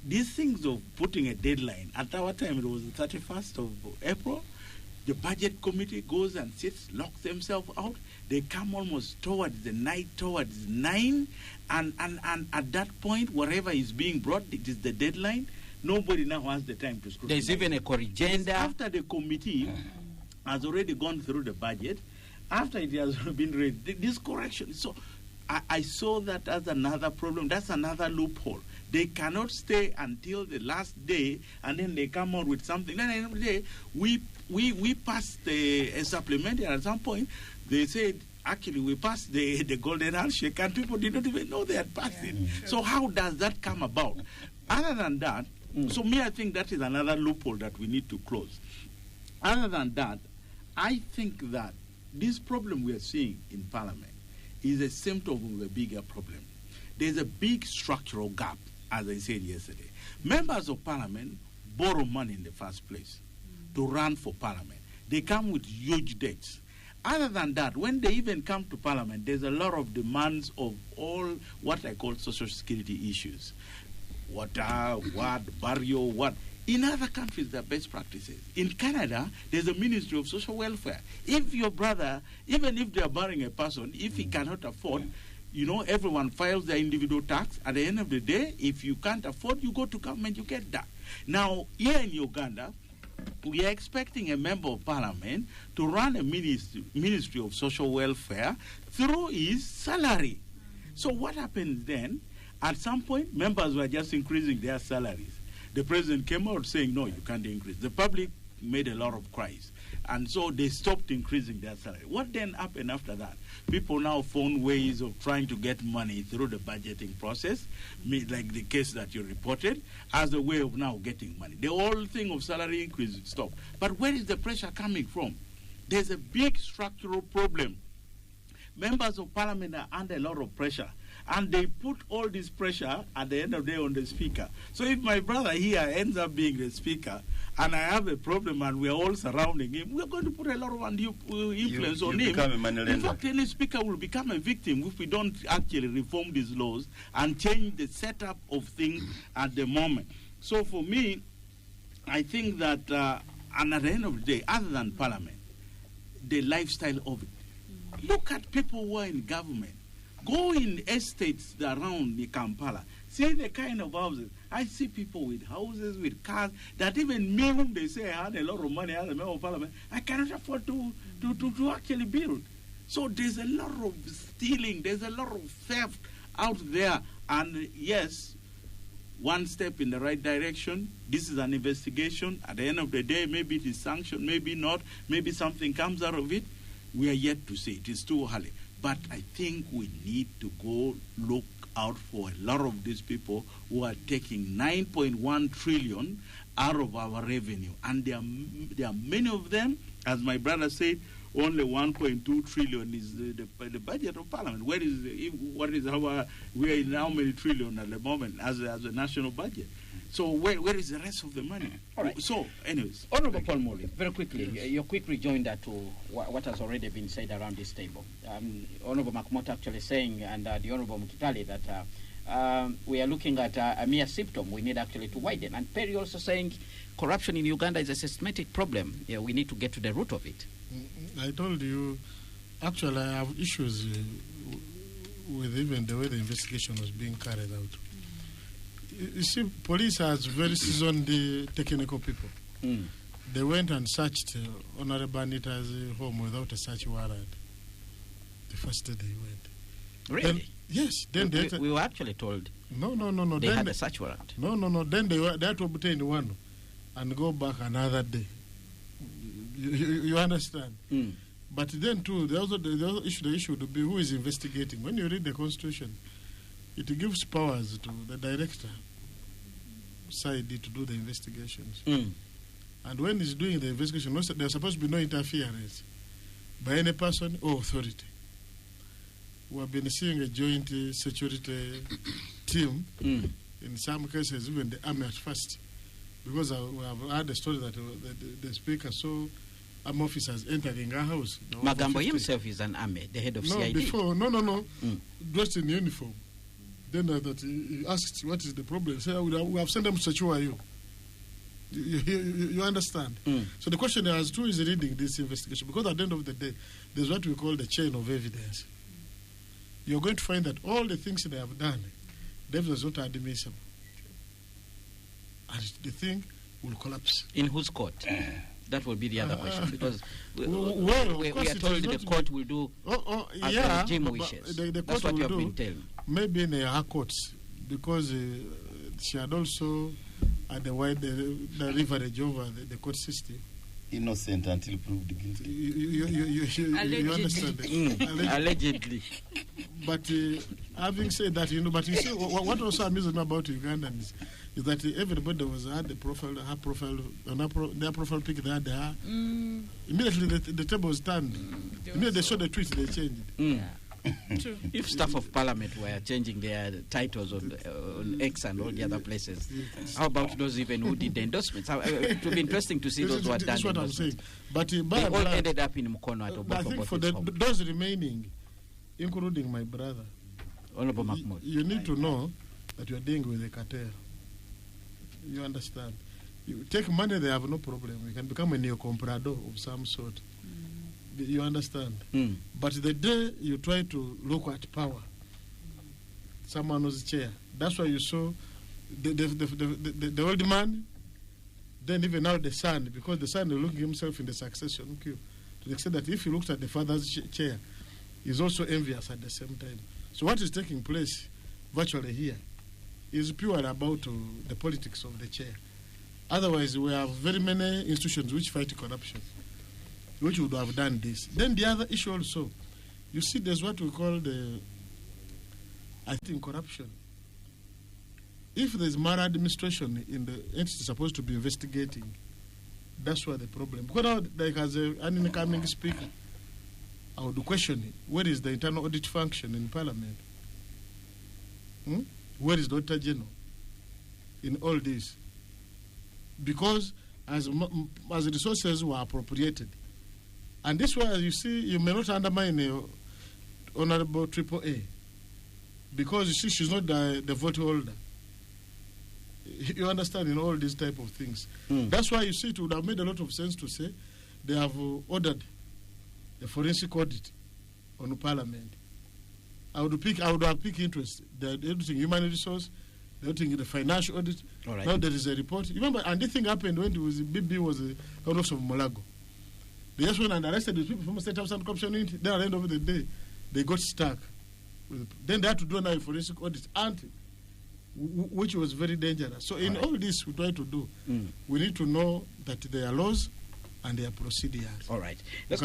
These things of putting a deadline, at our time it was the 31st of April, the budget committee goes and sits, locks themselves out. They come almost towards the night, towards 9, and at that point, whatever is being brought, it is the deadline. Nobody now has the time to scrutinize. There's even a corrigenda. After the committee has already gone through the budget, after it has been read, this correction. So I saw that as another problem. That's another loophole. They cannot stay until the last day and then they come out with something. Then at the end of the day, we passed a supplementary at some point. They said, actually, we passed the golden handshake and people did not even know they had passed it. Sure. So how does that come about? Other than that, so I think that is another loophole that we need to close. Other than that, I think that this problem we are seeing in Parliament is a symptom of a bigger problem. There's a big structural gap, as I said yesterday. Members of Parliament borrow money in the first place. to run for parliament. They come with huge debts. Other than that, when they even come to parliament, there's a lot of demands of all what I call social security issues. Water, what, burial, what. In other countries, there are best practices. In Canada, there's a Ministry of Social Welfare. If your brother, even if they are burying a person, if he cannot afford, everyone files their individual tax. At the end of the day, if you can't afford, you go to government, you get that. Now, here in Uganda, we are expecting a member of parliament to run a ministry of social welfare through his salary. So what happens then? At some point, members were just increasing their salaries. The president came out saying, no, you can't increase. The public made a lot of cries. And so they stopped increasing their salary. What then happened after that? People now found ways of trying to get money through the budgeting process, like the case that you reported, as a way of now getting money. The whole thing of salary increase stopped. But where is the pressure coming from? There's a big structural problem. Members of parliament are under a lot of pressure. And they put all this pressure at the end of the day on the speaker. So if my brother here ends up being the speaker, and I have a problem and we are all surrounding him, we are going to put a lot of influence on him. In fact, any speaker will become a victim if we don't actually reform these laws and change the setup of things at the moment. So for me, I think that, and at the end of the day, other than parliament, the lifestyle of it. Look at people who are in government. Go in estates around the Kampala. See the kind of houses. I see people with houses, with cars, that even me, whom they say I had a lot of money as a member of parliament, I cannot afford to actually build. So there's a lot of stealing, there's a lot of theft out there. And yes, one step in the right direction. This is an investigation. At the end of the day, maybe it is sanctioned, maybe not. Maybe something comes out of it. We are yet to see. It is too early. But I think we need to go look out for a lot of these people who are taking 9.1 trillion out of our revenue. And there are many of them, as my brother said, only 1.2 trillion is the budget of parliament. We are in how many trillion at the moment as a national budget? So where is the rest of the money? All right. So, anyways. Honorable Paul Mwiru, very quickly, your quick rejoinder to what has already been said around this table. Honorable Makmot actually saying, and the Honorable Mkitali, that we are looking at a mere symptom. We need actually to widen. And Perry also saying corruption in Uganda is a systematic problem. Yeah, we need to get to the root of it. I told you, actually, I have issues with even the way the investigation was being carried out. You see, police has very seasoned technical people. They went and searched Honorable Anita's home without a search warrant the first day they went. Really? Then, yes. Then we were actually told. No. They had a search warrant. No. Then they had to obtain one and go back another day. You understand? But then too, the issue would be who is investigating. When you read the Constitution, it gives powers to the director side to do the investigations. And when he's doing the investigation, there's supposed to be no interference by any person or authority. We have been seeing a joint security team, in some cases even the army at first, because we have heard the story that the speaker saw army officers entering our house. Magambo himself is an army, the head of CID. No. Dressed in uniform. Then that he asked, what is the problem? He said, we have sent them to secure you. You understand? So the question is, who is reading this investigation? Because at the end of the day, there's what we call the chain of evidence. You're going to find that all the things they have done, the evidence is not admissible. And the thing will collapse. In whose court? That will be the other question, because we are told the court will do as the regime wishes. That's what you have been telling. Maybe in her courts, because she had also had the leverage over the court system. Innocent until proved guilty. You understand? Allegedly. But having said that, but you see, what also amuses me about Ugandans is that everybody had their profile pic, they had immediately the table was turned. Immediately they saw the tweet, they changed it. True. If staff of parliament were changing their titles on X and all the other places, how about those even who did the endorsements? It would be interesting to see those who had done That's what I'm saying. But they all ended up in Mukono at I think for those remaining, including my brother, Honorable Makmot. You need to know that you are dealing with a cartel. You understand? You take money, they have no problem. You can become a neo-comprador of some sort. You understand? But the day you try to look at power, someone who's chair, that's why you saw the old man, then even now the son, because the son is looking himself in the succession queue, to the extent that if he looks at the father's chair, he's also envious at the same time. So what is taking place virtually here is pure about the politics of the chair. Otherwise, we have very many institutions which fight corruption, which would have done this. Then the other issue also, you see, there's what we call corruption. If there's maladministration in the entity supposed to be investigating, that's where the problem. Because now, like as an incoming speaker, I would question it. Where is the internal audit function in Parliament? Where is the Auditor General in all this? Because as resources were appropriated, and this way, you see, you may not undermine Honorable AAA, because you see, she's not the vote holder. You understand, in all these type of things. That's why you see, it would have made a lot of sense to say they have ordered a forensic audit on the Parliament. I would have picked interest. They're editing human resource, they're editing the financial audit. Right. Now there is a report. Remember, and this thing happened when BB was the governor of Molago. They just went and arrested the people from State House and Corruption Unit. Then at the end of the day, they got stuck. Then they had to do another forensic audit, which was very dangerous. So in all this we try to do, we need to know that there are laws and their procedures. All right. We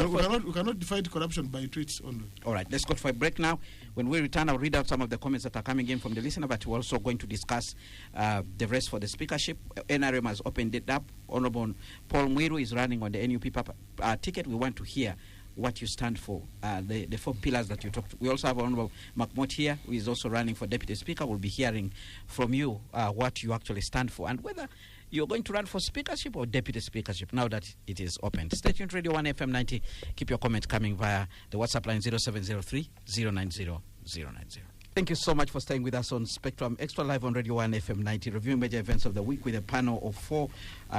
cannot fight corruption by tweets only. All right. Let's go for a break now. When we return, I'll read out some of the comments that are coming in from the listener, but we're also going to discuss the race for the speakership. NRM has opened it up. Honorable Paul Mwiru is running on the NUP ticket. We want to hear what you stand for, the 4 pillars that you talked to. We also have Honorable Makmot here, who is also running for Deputy Speaker. We'll be hearing from you what you actually stand for and whether you're going to run for speakership or deputy speakership now that it is open. Stay tuned, Radio 1 FM 90. Keep your comments coming via the WhatsApp line 0703 090 090. Thank you so much for staying with us on Spectrum Extra Live on Radio 1 FM 90, reviewing major events of the week with a panel of 4.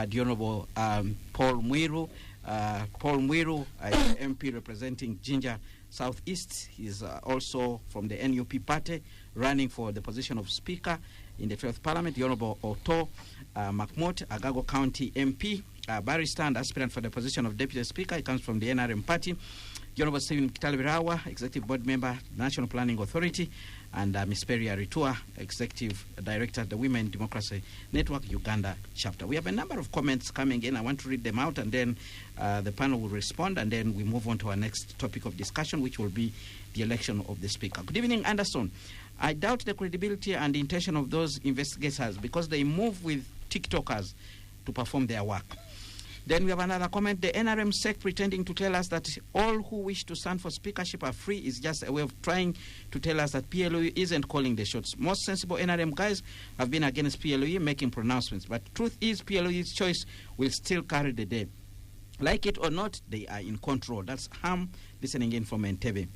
The Honorable Paul Mwiru. Paul Mwiru, MP representing Jinja Southeast. He's also from the NUP party, running for the position of Speaker in the 12th Parliament. The Honorable Otto Makmot, Agago County MP, barrister and aspirant for the position of Deputy Speaker. He comes from the NRM party. The Honorable Biraahwa, Executive Board Member, National Planning Authority, and Ms. Aritua, Executive Director of the Women Democracy Network, Uganda chapter. We have a number of comments coming in. I want to read them out, and then the panel will respond, and then we move on to our next topic of discussion, which will be the election of the Speaker. Good evening, Anderson. I doubt the credibility and the intention of those investigators because they move with TikTokers to perform their work. Then we have another comment. The NRM sec pretending to tell us that all who wish to stand for speakership are free is just a way of trying to tell us that PLOE isn't calling the shots. Most sensible NRM guys have been against PLOE making pronouncements. But truth is, PLOE's choice will still carry the day. Like it or not, they are in control. That's Ham listening in from Entebbe.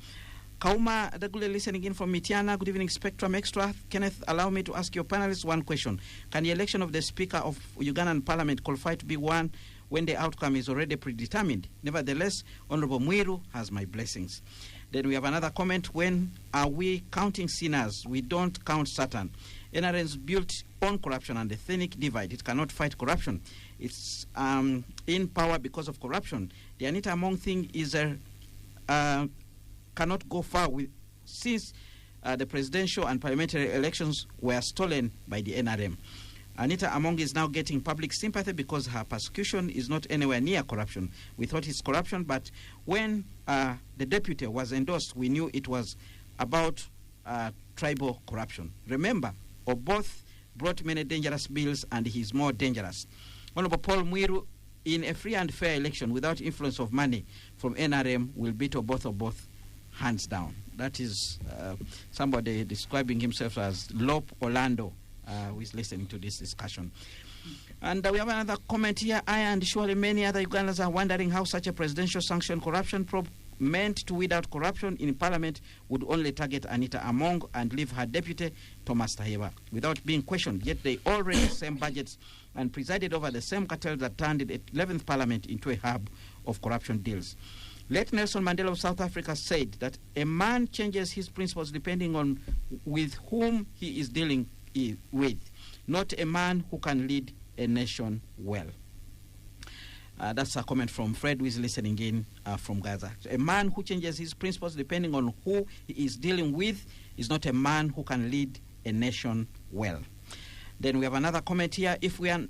Kauma Dagule listening in from Mitiana. Good evening, Spectrum Extra. Kenneth, allow me to ask your panelists one question. Can the election of the Speaker of Ugandan Parliament qualify to be won when the outcome is already predetermined? Nevertheless, Honorable Mwiru has my blessings. Then we have another comment. When are we counting sinners? We don't count Satan. NRM's built on corruption and the ethnic divide. It cannot fight corruption. It's in power because of corruption. The Anita Among thing is cannot go far with since the presidential and parliamentary elections were stolen by the NRM. Anita Among is now getting public sympathy because her persecution is not anywhere near corruption. We thought it's corruption, but when the deputy was endorsed, we knew it was about tribal corruption. Remember, Oboth brought many dangerous bills, and he's more dangerous. Honorable Paul Mwiru, in a free and fair election without influence of money from NRM, will beat Oboth hands down. That is somebody describing himself as Lop Orlando, who is listening to this discussion. And we have another comment here. I and surely many other Ugandans are wondering how such a presidential sanctioned corruption probe meant to weed out corruption in parliament would only target Anita Among and leave her deputy, Thomas Taheba, without being questioned. Yet they all ran the same budgets and presided over the same cartel that turned the 11th parliament into a hub of corruption deals. Late Nelson Mandela of South Africa said that a man changes his principles depending on with whom he is dealing with, not a man who can lead a nation well. That's a comment from Fred, who is listening in from Gaza. A man who changes his principles depending on who he is dealing with is not a man who can lead a nation well. Then we have another comment here. If we are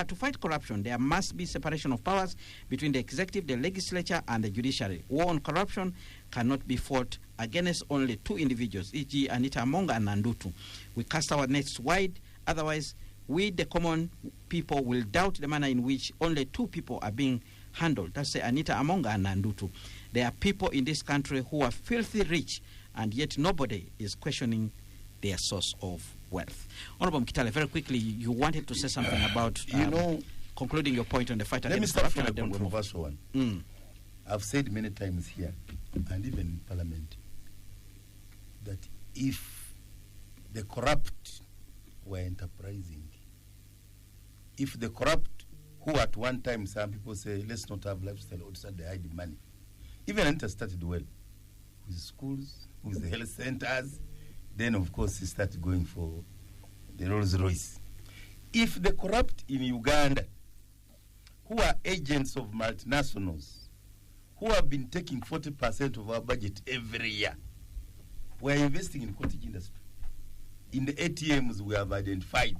to fight corruption, there must be separation of powers between the executive, the legislature, and the judiciary. War on corruption cannot be fought against only two individuals, e.g. Anita Among and Nandutu. We cast our nets wide, otherwise we, the common people, will doubt the manner in which only two people are being handled. That's Anita Among and Nandutu. There are people in this country who are filthy rich, and yet nobody is questioning their source of wealth. Honorable Mkitale, very quickly, you wanted to say something about concluding your point on the fight against corruption. Let me start with a controversial one. I've said many times here, and even in Parliament, that if the corrupt were enterprising, if the corrupt, who at one time some people say, let's not have lifestyle audits, they hide the money. Even Enter started well with schools, with the health centers. Then, of course, he started going for the Rolls Royce. If the corrupt in Uganda, who are agents of multinationals, who have been taking 40% of our budget every year, we are investing in cottage industry. In the ATMs we have identified,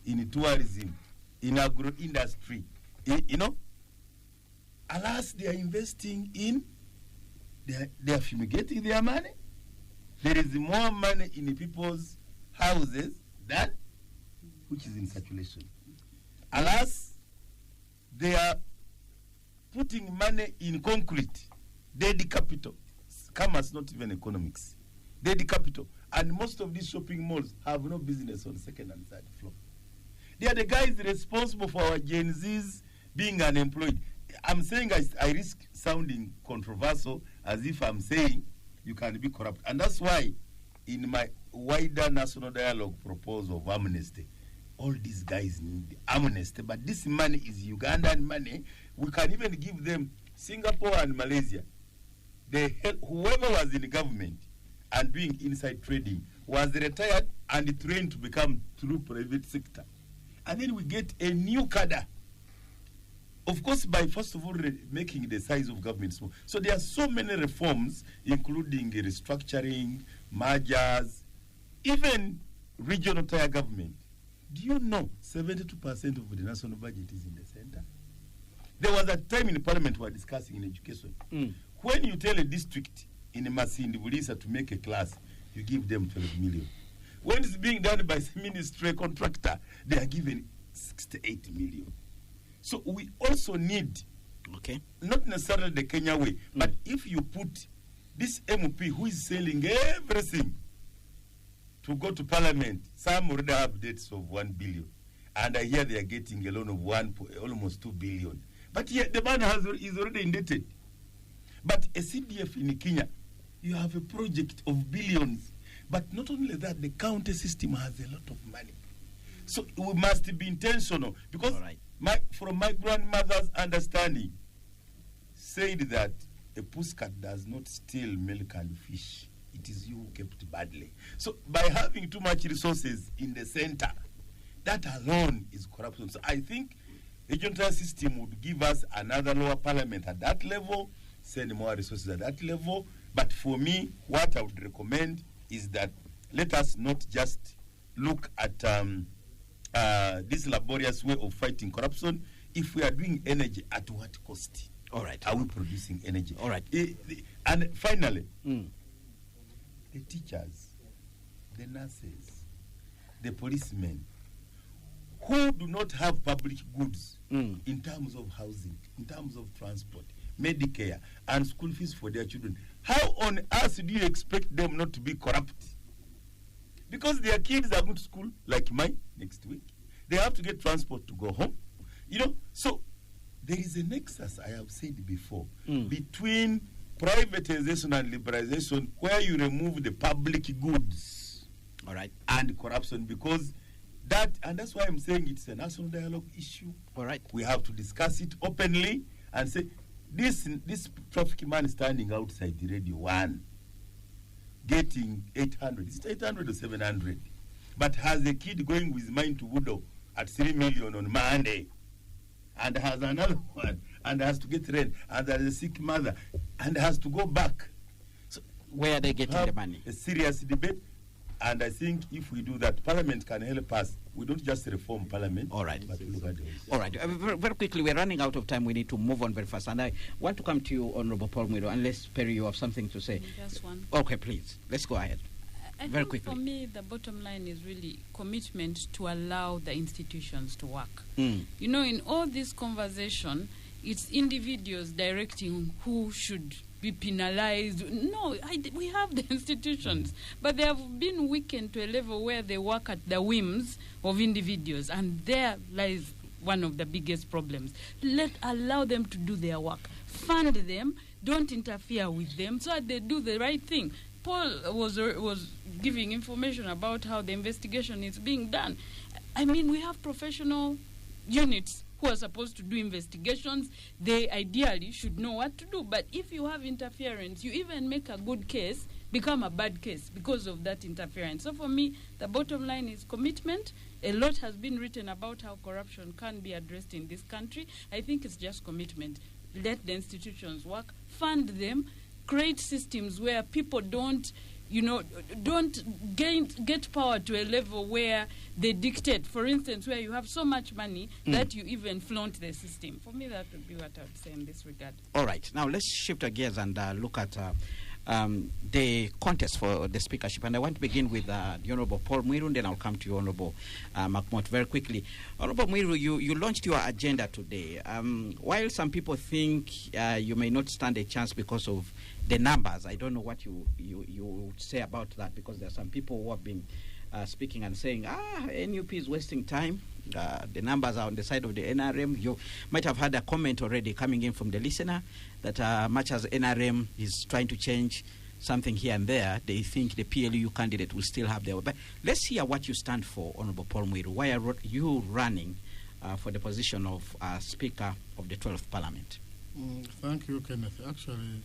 in tourism, in agro-industry, alas, they are investing in, they are fumigating their money. There is more money in people's houses than which is in circulation. Alas, they are putting money in concrete, dead capital. Commerce, not even economics. Dead capital. And most of these shopping malls have no business on the second and third floor. They are the guys responsible for our Gen Zs being unemployed. I'm saying I risk sounding controversial as if I'm saying you can be corrupt. And that's why in my wider national dialogue proposal of amnesty, all these guys need amnesty, but this money is Ugandan money. We can even give them Singapore and Malaysia. Whoever was in the government and doing inside trading was retired and trained to become true private sector. And then we get a new cadre. Of course, by first of all making the size of government small. So there are so many reforms, including restructuring, mergers, even regional tier government. Do you know 72% of the national budget is in the center? There was a time in the parliament we were discussing in education. When you tell a district in Masindi Bulisa to make a class, you give them 12 million. When it's being done by the ministry contractor, they are given 68 million. So we also need, not necessarily the Kenya way, but if you put this MP who is selling everything to go to parliament, some already have debts of 1 billion. And I hear they are getting a loan of almost 2 billion. But yet the man is already indebted. But a CDF in Kenya, you have a project of billions. But not only that, the county system has a lot of money. So we must be intentional. Because from my grandmother's understanding, said that a pusscat does not steal milk and fish. It is you who kept badly. So by having too much resources in the center, that alone is corruption. So I think the junta system would give us another lower parliament at that level, send more resources at that level. But for me, what I would recommend is that let us not just look at this laborious way of fighting corruption. If we are doing energy, at what cost? All right. Are we producing energy? All right. And finally, the teachers, the nurses, the policemen, who do not have public goods in terms of housing, in terms of transport, Medicare, and school fees for their children. How on earth do you expect them not to be corrupt? Because their kids are going to school, like mine, next week. They have to get transport to go home. So there is a nexus, I have said before, between privatization and liberalization, where you remove the public goods, all right, and corruption, because and that's why I'm saying it's a national dialogue issue. All right. We have to discuss it openly and say, this traffic man standing outside the Radio 1, getting 800, is it 800 or 700? But has a kid going with mine to Woodall at 3 million on Monday, and has another one, and has to get rent, and there is a sick mother, and has to go back. So where are they getting the money? A serious debate, and I think if we do that, Parliament can help us. We don't just reform Parliament. All right. But we look at it. All right. Very, very quickly, we're running out of time. We need to move on very fast. And I want to come to you, Honorable Paul Mwiru, unless, Perry, you have something to say. Just one. Okay, please. Let's go ahead. I Very think quickly. for me, the bottom line is really commitment to allow the institutions to work. In all this conversation, it's individuals directing who should be penalized. No, we have the institutions, but they have been weakened to a level where they work at the whims of individuals, and there lies one of the biggest problems. Allow them to do their work. Fund them. Don't interfere with them so that they do the right thing. Paul was giving information about how the investigation is being done. I mean, we have professional units who are supposed to do investigations. They ideally should know what to do. But if you have interference, you even make a good case become a bad case because of that interference. So for me, the bottom line is commitment. A lot has been written about how corruption can be addressed in this country. I think it's just commitment. Let the institutions work, fund them, create systems where people don't get power to a level where they dictate. For instance, where you have so much money that you even flaunt the system. For me, that would be what I would say in this regard. All right. Now, let's shift our gears and look at the contest for the speakership. And I want to begin with the Honorable Paul Mwiru, then I'll come to you, Honorable Makmot, very quickly. Honorable Mwiru, you launched your agenda today. While some people think you may not stand a chance because of the numbers, I don't know what you would say about that, because there are some people who have been speaking and saying, NUP is wasting time. The numbers are on the side of the NRM. You might have had a comment already coming in from the listener that much as NRM is trying to change something here and there, they think the PLU candidate will still have their way. But let's hear what you stand for, Honorable Paul Mwiru. Why are you running for the position of Speaker of the 12th Parliament? Thank you, Kenneth. Actually,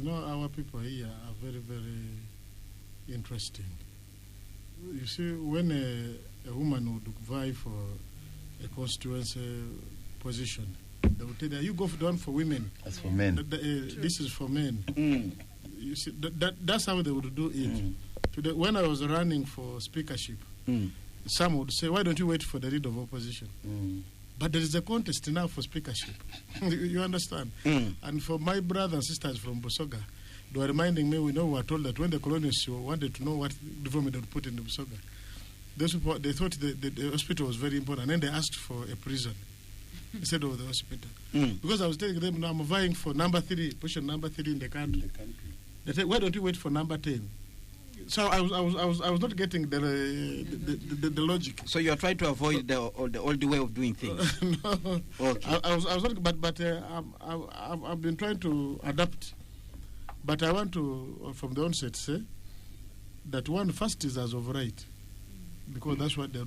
our people here are very, very interesting. You see, when a woman would vie for a constituency position, they would tell her, you go for the one for women. That's for men. This is for men. You see, that's how they would do it. Today, when I was running for speakership, some would say, why don't you wait for the leader of opposition? But there is a contest now for speakership. You understand? And for my brothers and sisters from Busoga, they were reminding me, we were told that when the colonists wanted to know what development they would put in the Busoga, they thought the hospital was very important, and then they asked for a prison instead of the hospital. Because I was telling them, I'm vying for number 3, position number 3 in the country. They said, why don't you wait for number 10? So I was not getting the logic. So you are trying to avoid the old way of doing things. No, okay. I was not, but I've been trying to adapt. But I want to, from the onset, say that one first is as of right, because that's what the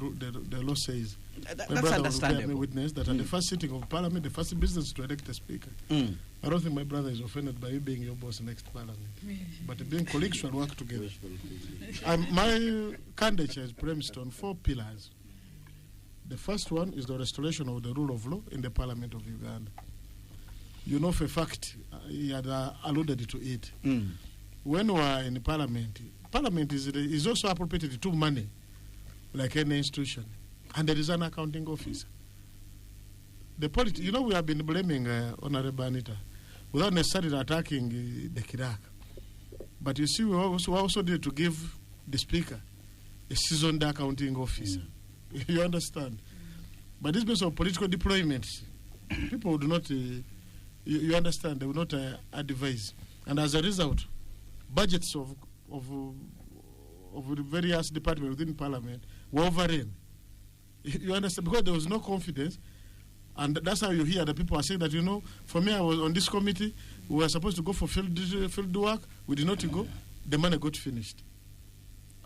law says. That's understandable. Witness that at the first sitting of Parliament, the first business is to elect a speaker. I don't think my brother is offended by you being your boss next Parliament. But being colleagues shall work together. My candidature is premised on 4 pillars. The first one is the restoration of the rule of law in the Parliament of Uganda. You know for a fact, he had alluded to it. When we are in Parliament is also appropriated to money, like any institution. And there is an accounting officer. We have been blaming Honorable Anita without necessarily attacking the Kirak. But you see, we also need to give the Speaker a seasoned accounting officer. You understand? But this means of political deployment, people do not You understand? They will not advise. And as a result, budgets of the various departments within Parliament were overrun. You understand? Because there was no confidence. And that's how you hear the people are saying that, for me, I was on this committee, we were supposed to go for field work, we did not go, the money got finished.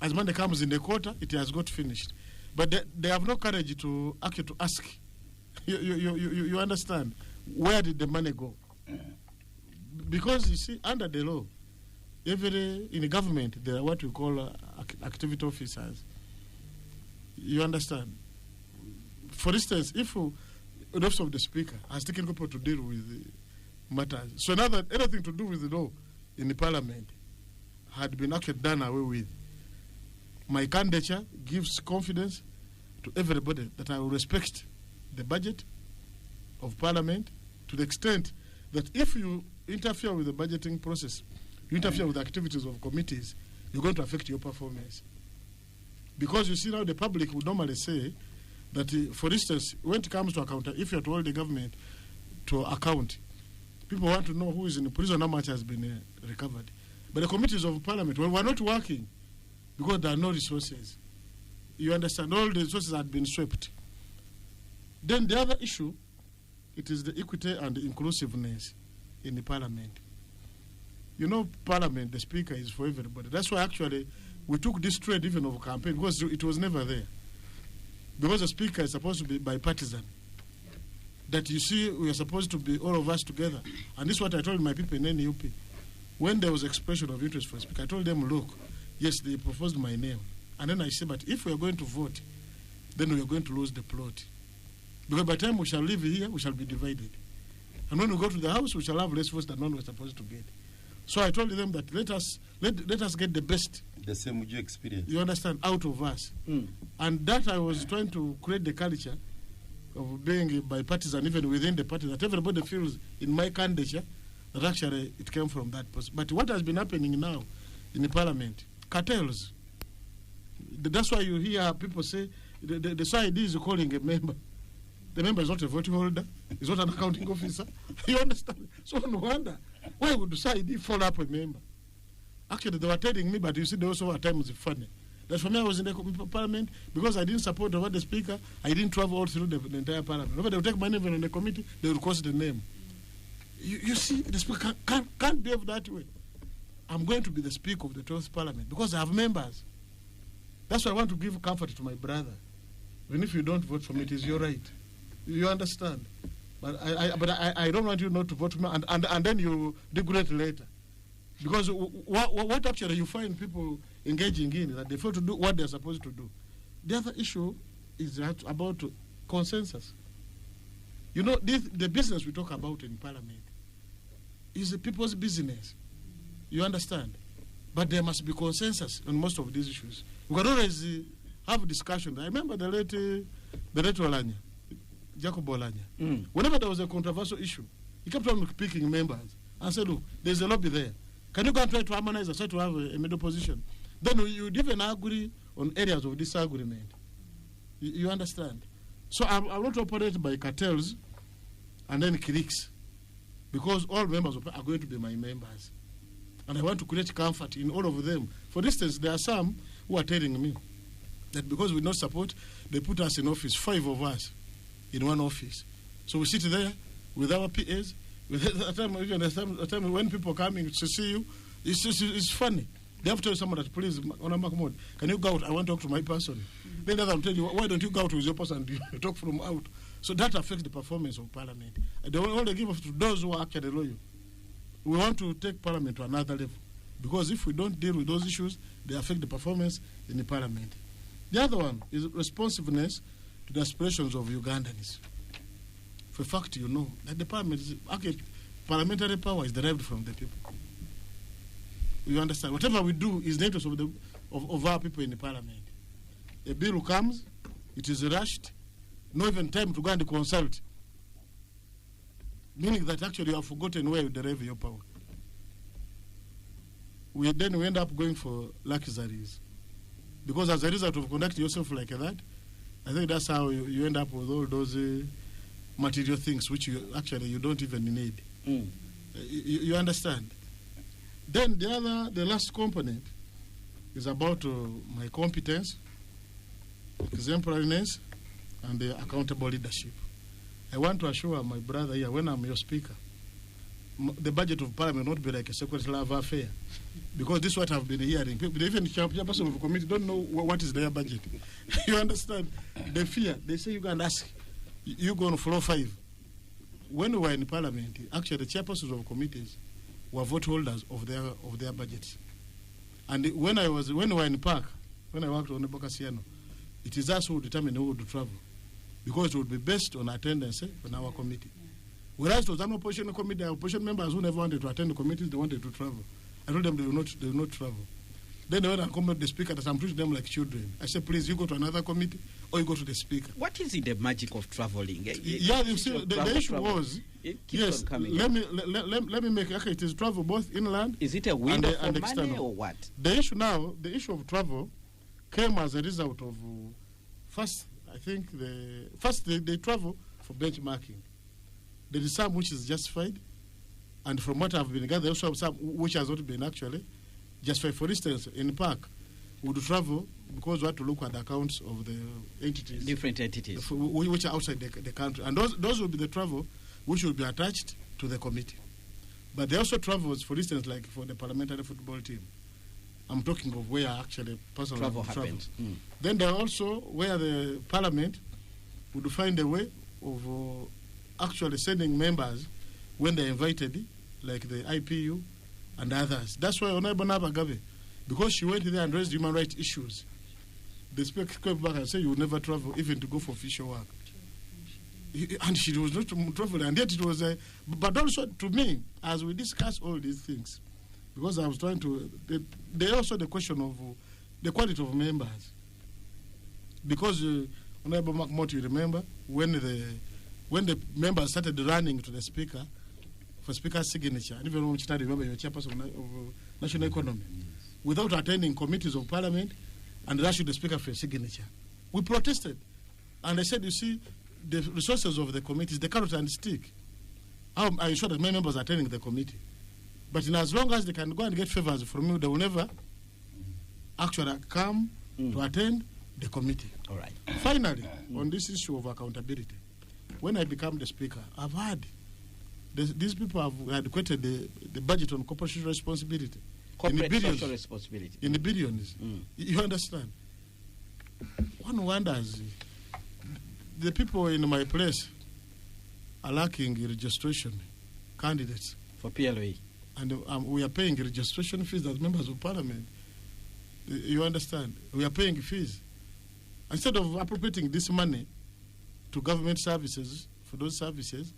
As money comes in the quarter, it has got finished. But they have no courage to actually to ask. You understand? Where did the money go? Because, you see, under the law, in the government, there are what we call activity officers. You understand? For instance, if the office of the Speaker has taken people to deal with matters, so now that anything to do with the law in the Parliament had been actually done away with, my candidature gives confidence to everybody that I will respect the budget of Parliament to the extent that if you interfere with the budgeting process, you interfere with the activities of committees, you're going to affect your performance. Because you see now the public would normally say that, for instance, when it comes to account, if you are to hold the government to account, people want to know who is in the prison, how much has been recovered. But the committees of Parliament, well, we're not working because there are no resources. You understand? All the resources had been swept. Then the other issue, it is the equity and the inclusiveness in the Parliament. Parliament, the Speaker is for everybody. That's why actually we took this trade even of campaign because it was never there. Because the Speaker is supposed to be bipartisan. That you see, we are supposed to be all of us together. And this is what I told my people in NUP. When there was expression of interest for the Speaker, I told them, look, yes, they proposed my name. And then I said, but if we are going to vote, then we are going to lose the plot. Because by the time we shall live here, we shall be divided. And when we go to the House, we shall have less votes than one we're supposed to get. So I told them that let us get the best. The same with your experience. You understand, out of us. And that I was trying to create the culture of being bipartisan, even within the party, that everybody feels in my candidature that actually it came from that person. But what has been happening now in the Parliament, cartels. That's why you hear people say, the side is calling a member. The member is not a voting holder, he's not an accounting officer. You understand? So no wonder, why would the side follow up a member? Actually, they were telling me, but you see, they also at times it's funny. That for me, I was in the Parliament, because I didn't support the Speaker, I didn't travel all through the entire Parliament. They would take my name on the committee, they would cross the name. You see, the Speaker can't behave that way. I'm going to be the Speaker of the 12th Parliament, because I have members. That's why I want to give comfort to my brother. Even if you don't vote for me, it is your right. You understand? But I don't want you not to vote for me, and then you regret later. Because what actually you find people engaging in is that they fail to do what they're supposed to do. The other issue is about consensus. The business we talk about in Parliament is the people's business. You understand? But there must be consensus on most of these issues. We can always have discussions. I remember the late Olanya, Jacob Olanya. Whenever there was a controversial issue, he kept on picking members and said, look, there's a lobby there. Can you go and try to harmonize and try to have a middle position? Then you even agree on areas of disagreement. You understand? So I want to operate by cartels and then cliques, because all members are going to be my members. And I want to create comfort in all of them. For instance, there are some who are telling me that because we don't support, they put us in office, 5 of us in one office. So we sit there with our PAs. At the time when people are coming to see you, it's funny. They have to tell someone that, please, on a Makmot, can you go out? I want to talk to my person. Then they'll tell you, why don't you go out with your person and you talk from out? So that affects the performance of Parliament. They will only give us to those who are actually loyal. We want to take Parliament to another level, because if we don't deal with those issues, they affect the performance in the Parliament. The other one is responsiveness to the aspirations of Ugandans. For fact, you know that the Parliament is, parliamentary power is derived from the people. You understand? Whatever we do is the interest of our people in the Parliament. A bill comes, it is rushed, no even time to go and consult. Meaning that actually you have forgotten where you derive your power. We end up going for luxuries. Because as a result of conducting yourself like that, I think that's how you end up with all those material things which you don't even need. You understand? Then the last component is about my competence, exemplariness, and the accountable leadership. I want to assure my brother here, when I'm your speaker, the budget of parliament will not be like a secretary love affair, because this is what I've been hearing. People, even the chairperson of the committee don't know what is their budget. You understand? They fear. They say you can ask. You go on floor 5. When we were in parliament, actually the chairpersons of committees were vote holders of their budgets. And when we were in park, when I worked on the Bocasiano, it is us who determine who would travel, because it would be based on attendance on our committee. Whereas it was an opposition committee, opposition members who never wanted to attend the committees, they wanted to travel. I told them they will not travel. Then they went and come to the speaker, and I'm treating them like children. I said, please, you go to another committee, or you go to the speaker. What is the magic of traveling? Yeah, you see, the issue was, yes, let me make, okay, it is travel both inland. Is it a window and for money external. or what? The issue now, the issue of travel came as a result of, first, I think, they travel for benchmarking. There is some which is justified, and from what I've been gathering, also some which has not been actually justified. For instance, in the park, we would travel because we had to look at the accounts of the entities. Different entities. Which are outside the country. And those will be the travel which will be attached to the committee. But there are also travels, for instance, like for the parliamentary football team. I'm talking of where actually personal travel happens. Then there are also where the parliament would find a way of actually sending members when they're invited, like the IPU and others. That's why Honorable Nabagabe, because she went there and raised human rights issues, the speaker came back and said you will never travel even to go for official work. And she was not traveling, and yet it was but also to me, as we discuss all these things, because I was trying to, there also the question of the quality of members. Because Honorable Makmot, you remember, when the members started running to the speaker for speaker's signature, and even when you remember your chairperson of national economy, without attending committees of parliament and rushing the speaker for a signature, we protested. And I said, you see, the resources of the committee is the carrot and stick. I'm sure that many members are attending the committee. But in as long as they can go and get favors from you, they will never actually come to attend the committee. All right. Finally, on this issue of accountability, when I become the speaker, I've heard these people have adequated the budget on corporate social responsibility. Corporate social responsibility. In the billions. You understand? One wonders, the people in my place are lacking registration candidates. For PLOE. And we are paying registration fees as members of parliament. You understand? We are paying fees. Instead of appropriating this money to government services, for those services,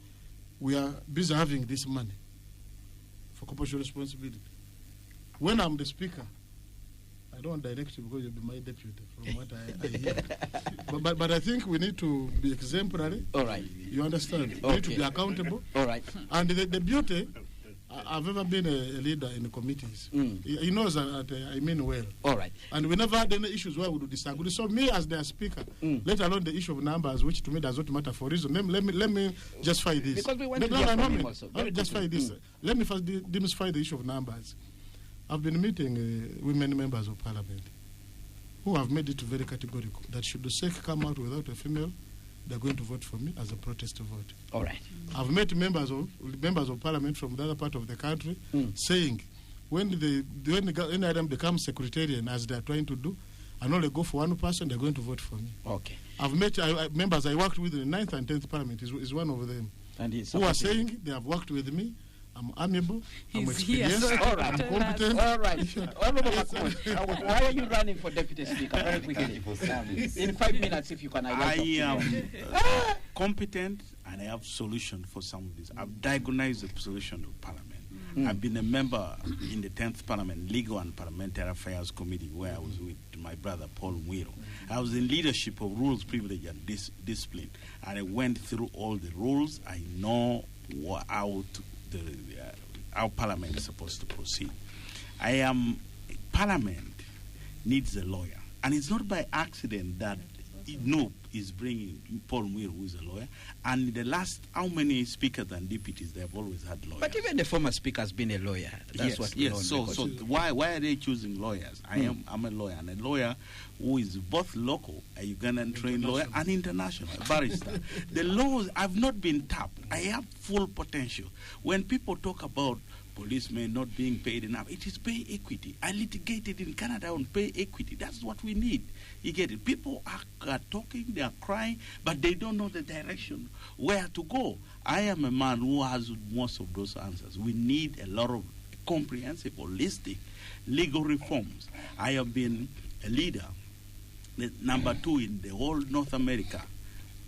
we are busy having this money for corporate responsibility. When I'm the speaker, I don't direct you because you'll be my deputy, from what I hear. But I think we need to be exemplary. All right. You understand? Okay. We need to be accountable. All right. And the beauty, I've ever been a leader in the committees. He knows that I mean well. All right. And we never had any issues where we would disagree. So me as their speaker, let alone the issue of numbers, which to me does not matter for reason. Let me justify this. Because we want to hear from him also. Let me justify this. Let me first demystify the issue of numbers. I've been meeting women members of parliament who have made it very categorical that should the SEC come out without a female, they're going to vote for me as a protest vote. All right. I've met members of parliament from the other part of the country saying when any item becomes secretarian, as they're trying to do, and only go for one person, they're going to vote for me. Okay. I've met members I worked with in the 9th and 10th parliament, is one of them, and who are saying they have worked with me. I'm amiable, I'm experienced, All right. I'm competent. All right. Why are you running for deputy speaker? Very quickly. In 5 minutes, if you can. I am competent and I have solution for some of this. I've diagnosed the solution of parliament. I've been a member in the 10th Parliament Legal and Parliamentary Affairs Committee where I was with my brother Paul Mwiru. I was in leadership of rules, privilege and discipline, and I went through all the rules. I know how Parliament is supposed to proceed. Parliament needs a lawyer, and it's not by accident that No, is bringing Paul Mwiru, who is a lawyer. And the last, how many speakers and deputies, they have always had lawyers. But even the former speaker has been a lawyer. That's what we know. So why are they choosing lawyers? I'm a lawyer, and a lawyer who is both local, a Ugandan trained lawyer, and international, a barrister. The laws have not been tapped. I have full potential. When people talk about policemen not being paid enough, it is pay equity. I litigated in Canada on pay equity. That's what we need. You get it? People are talking, they are crying, but they don't know the direction, where to go. I am a man who has most of those answers. We need a lot of comprehensive, holistic legal reforms. I have been a leader, the number 2 in the whole North America,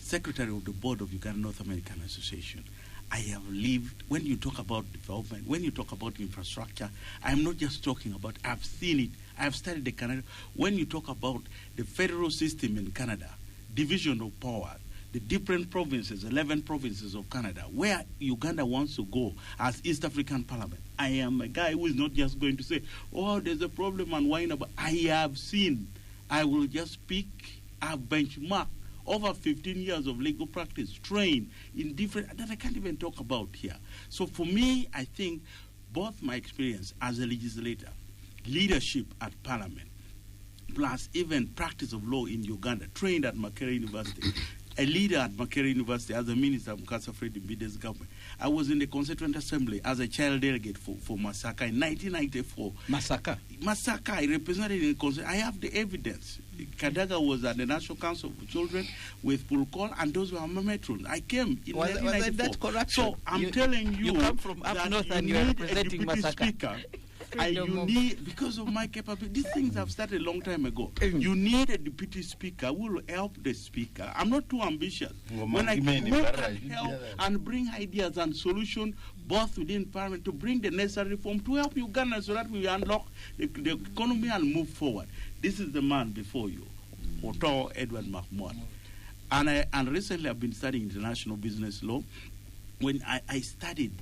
secretary of the board of Uganda North American Association. I have lived, when you talk about development, when you talk about infrastructure, I'm not just talking about, I've seen it, I've studied the Canada. When you talk about the federal system in Canada, division of power, the different provinces, 11 provinces of Canada, where Uganda wants to go as East African Parliament, I am a guy who is not just going to say, oh, there's a problem and whine about. I have seen, I will just speak, I've benchmarked over 15 years of legal practice, trained in different, that I can't even talk about here. So for me, I think both my experience as a legislator, leadership at Parliament, plus even practice of law in Uganda, trained at Makerere University, a leader at Makerere University as a minister of Mukasa Fred Mbide's government. I was in the Constituent Assembly as a child delegate for Masaka in 1994. Masaka, I represented in the Constituent. I have the evidence. Kadaga was at the National Council for Children with Pulkol, and those were my metrons. I came in 1994. Was that corruption? So I'm telling you, come from up north and you're representing Masaka. You need, because of my capability, these things have started a long time ago. You need a deputy speaker who will help the speaker. I'm not too ambitious. When I can help and bring ideas and solutions both within Parliament to bring the necessary reform to help Uganda so that we unlock the economy and move forward. This is the man before you, Otto Edward Makmot. And recently I've been studying international business law. When I studied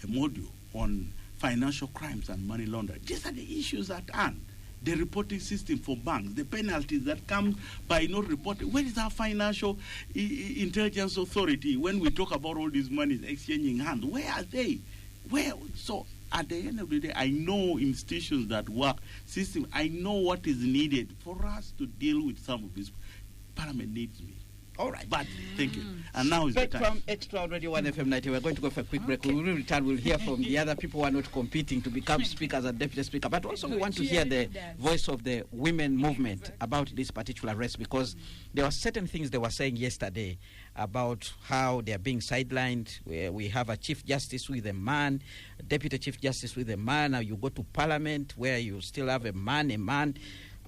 a module on financial crimes and money laundering. These are the issues at hand. The reporting system for banks, the penalties that come by not reporting. Where is our financial intelligence authority when we talk about all these monies exchanging hands? Where are they? Where? So at the end of the day, I know institutions that work, system. I know what is needed for us to deal with some of this. Parliament needs me. All right. But thank you. And now is the time. From Xtra Radio 1 FM 90, we're going to go for a quick break. We will return. We'll hear from the other people who are not competing to become speakers and deputy speaker. But also we want to hear the voice of the women movement about this particular race, because there were certain things they were saying yesterday about how they are being sidelined. We have a chief justice with a man, a deputy chief justice with a man. Now you go to Parliament where you still have a man.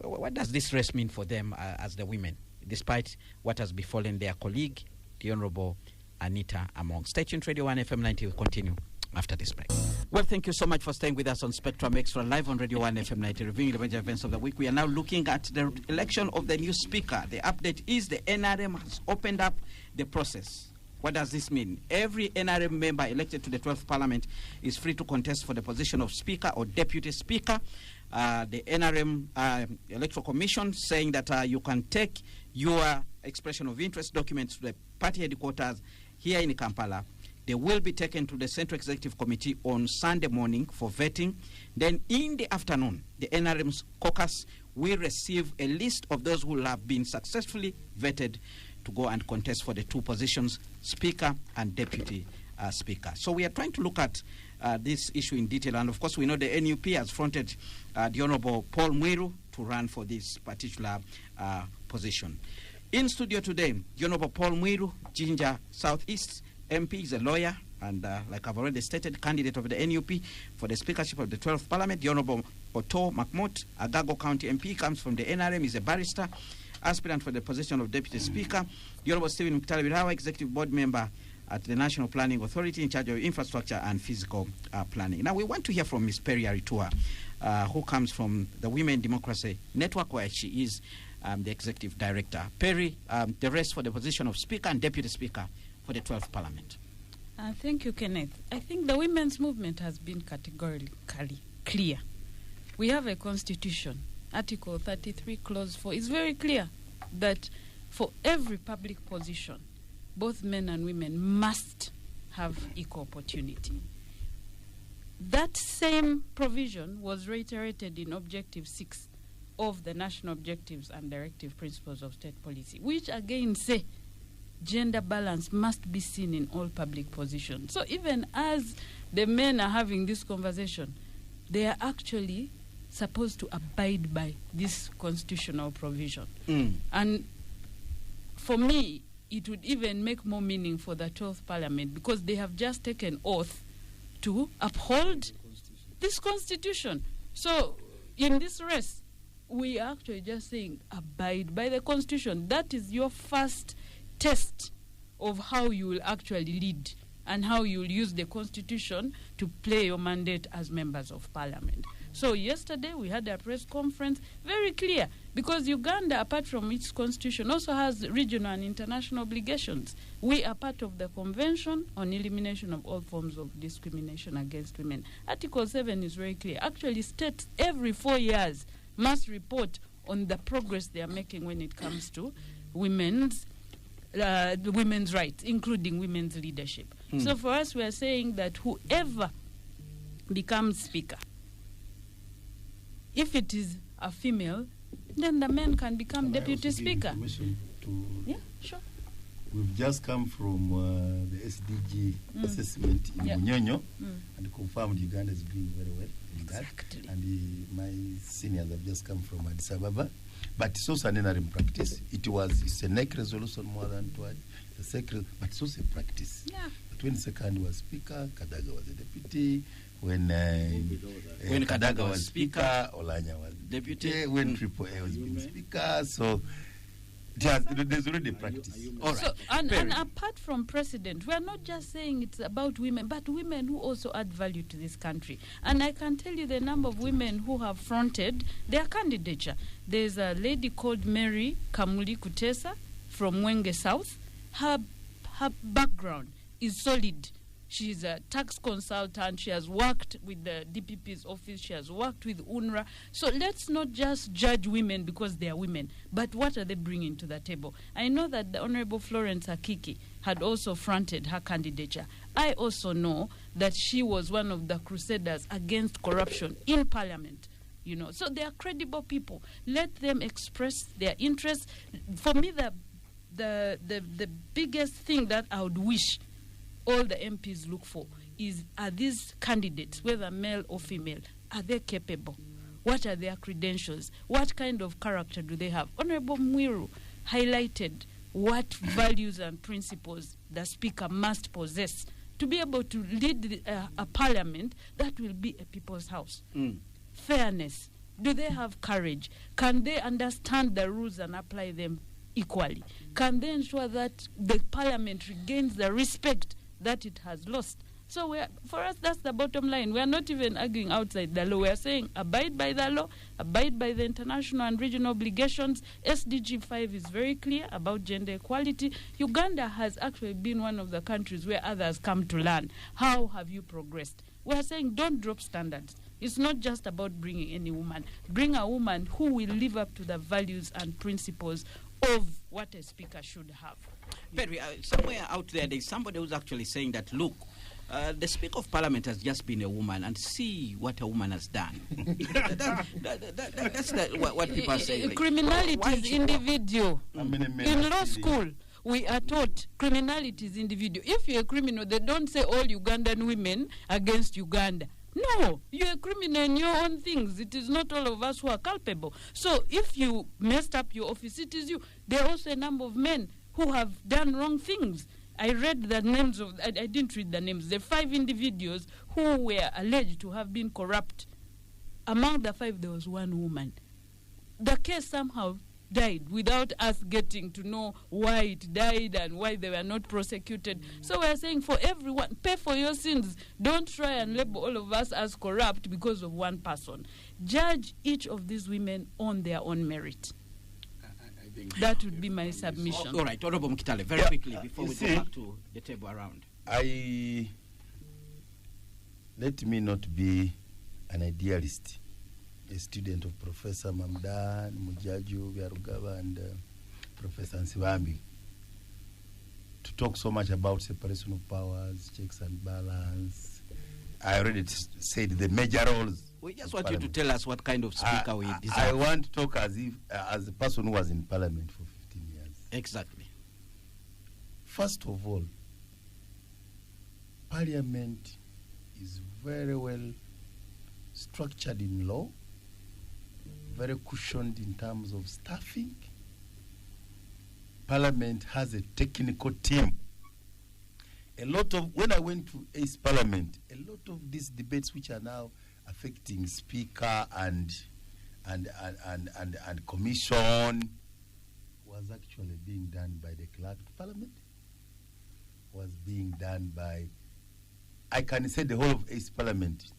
What does this race mean for them as the women, despite what has befallen their colleague, the Honorable Anita Among? Stay tuned, Radio 1 FM 90 will continue after this break. Well, thank you so much for staying with us on Spectrum Xtra live on Radio 1 FM 90, reviewing the major events of the week. We are now looking at the election of the new speaker. The update is the NRM has opened up the process. What does this mean? Every NRM member elected to the 12th Parliament is free to contest for the position of Speaker or Deputy Speaker. The NRM Electoral Commission saying that you can take your expression of interest documents to the party headquarters here in Kampala. They will be taken to the Central Executive Committee on Sunday morning for vetting. Then in the afternoon, the NRM's caucus will receive a list of those who will have been successfully vetted to go and contest for the two positions, Speaker and Deputy Speaker. So we are trying to look at this issue in detail. And of course, we know the NUP has fronted the Honorable Paul Mwiru to run for this particular position. In studio today, the Honorable Paul Mwiru, Jinja Southeast MP, is a lawyer and, like I've already stated, candidate of the NUP for the Speakership of the 12th Parliament. The Honorable Otto Makmot, Agago County MP, comes from the NRM, is a barrister, aspirant for the position of Deputy Speaker. The Honorable Stephen Biraahwa, Executive Board Member at the National Planning Authority in charge of infrastructure and physical planning. Now we want to hear from Ms. Perry Aritua, who comes from the Women Democracy Network, where she is the Executive Director. Perry, the race for the position of Speaker and Deputy Speaker for the 12th Parliament. Thank you, Kenneth. I think the women's movement has been categorically clear. We have a constitution, Article 33, Clause 4. It's very clear that for every public position, both men and women must have equal opportunity. That same provision was reiterated in Objective 6 of the National Objectives and Directive Principles of State Policy, which again say gender balance must be seen in all public positions. So even as the men are having this conversation, they are actually supposed to abide by this constitutional provision. And for me, it would even make more meaning for the 12th Parliament, because they have just taken oath to uphold this constitution. So in this race, we are actually just saying abide by the constitution. That is your first test of how you will actually lead and how you will use the constitution to play your mandate as members of parliament. So yesterday we had a press conference, very clear, because Uganda, apart from its constitution, also has regional and international obligations. We are part of the Convention on Elimination of All Forms of Discrimination Against Women. Article 7 is very clear. Actually, states every 4 years must report on the progress they are making when it comes to women's rights, including women's leadership. So for us, we are saying that whoever becomes speaker, if it is a female, then the man can become deputy speaker. Yeah, sure. We've just come from the SDG assessment in Munyonyo, and confirmed Uganda is doing very well in that. And my seniors have just come from Addis Ababa. But it's also an interim practice. It's a NEC resolution more than twice, but it's also a practice. Yeah. But when Second was speaker, Kadaga was a deputy. When Kadaga was speaker, Olanya was deputy. When Triple A was being speaker, so there's already practice. All right. So, and apart from precedent, we are not just saying it's about women, but women who also add value to this country. And I can tell you the number of women who have fronted their candidature. There's a lady called Mary Kamuli Kutesa from Mwenge South. Her background is solid. She's a tax consultant. She has worked with the DPP's office. She has worked with UNRWA. So let's not just judge women because they are women, but what are they bringing to the table? I know that the Honorable Florence Akiki had also fronted her candidature. I also know that she was one of the crusaders against corruption in Parliament. So they are credible people. Let them express their interests. For me, the biggest thing that I would wish all the MPs look for is, are these candidates, whether male or female, are they capable? What are their credentials? What kind of character do they have? Honorable Mwiru highlighted what values and principles the speaker must possess to be able to lead a parliament that will be a people's house. Fairness. Do they have courage? Can they understand the rules and apply them equally? Can they ensure that the parliament regains the respect that it has lost? So for us, that's the bottom line. We are not even arguing outside the law. We are saying abide by the law, abide by the international and regional obligations. SDG 5 is very clear about gender equality. Uganda has actually been one of the countries where others come to learn. How have you progressed? We are saying don't drop standards. It's not just about bringing any woman. Bring a woman who will live up to the values and principles of what a speaker should have. Perry, somewhere out there's somebody who's actually saying that, look, the Speaker of Parliament has just been a woman, and see what a woman has done. That's what people are saying. Criminality is individual. In law school, we are taught criminality is individual. If you're a criminal, they don't say all Ugandan women against Uganda. No, you're a criminal in your own things. It is not all of us who are culpable. So if you messed up your office, it is you. There are also a number of men who have done wrong things. I read the names of, I didn't read the names, the 5 individuals who were alleged to have been corrupt. Among the 5, there was one woman. The case somehow died without us getting to know why it died and why they were not prosecuted. So we're saying for everyone, pay for your sins. Don't try and label all of us as corrupt because of one person. Judge each of these women on their own merit. That would be my submission. All right, Honorable Mkitale, very quickly before we go back to the table around. Let me not be an idealist, a student of Professor Mamdan, Mujaju, Biraahwa, and Professor Nsibambi to talk so much about separation of powers, checks and balance. I already said the major roles. We just want you to tell us what kind of speaker we deserve. I want to talk as if as a person who was in Parliament for 15 years. Exactly. First of all, Parliament is very well structured in law, very cushioned in terms of staffing. Parliament has a technical team. A lot of, when I went to Ace Parliament, a lot of these debates which are now affecting speaker and commission was actually being done by the clerk of Parliament, was being done by, I can say the whole of Ace Parliament.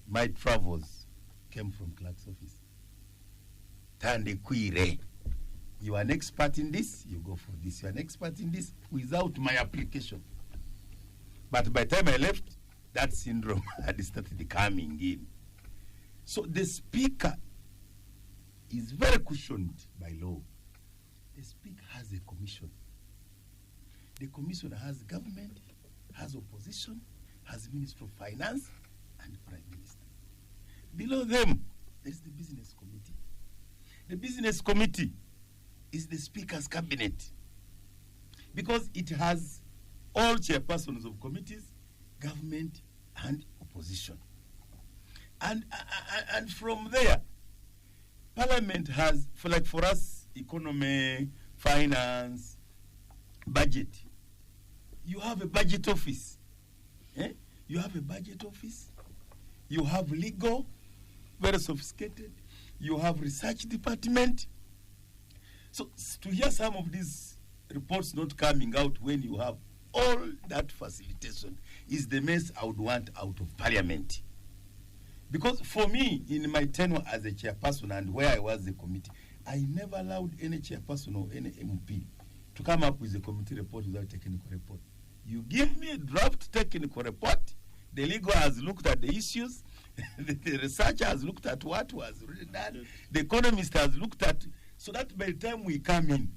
My travels came from clerk's office. Tande Quire. You are an expert in this, you go for this. You are an expert in this without my application. But by the time I left, that syndrome had started coming in. So the speaker is very cushioned by law. The speaker has a commission. The commission has government, has opposition, has Minister of Finance, and Prime Minister. Below them, there is the business committee. The business committee is the speaker's cabinet because it has all chairpersons of committees, government, and opposition. And from there, Parliament has, for us, economy, finance, budget. You have a budget office. You have a budget office. You have legal, very sophisticated. You have research department. So to hear some of these reports not coming out when you have all that facilitation is the mess I would want out of Parliament. Because for me, in my tenure as a chairperson and where I was the committee, I never allowed any chairperson or any MP to come up with a committee report without a technical report. You give me a draft technical report, the legal has looked at the issues, the researcher has looked at what was really done, the economist has looked at, so that by the time we come in,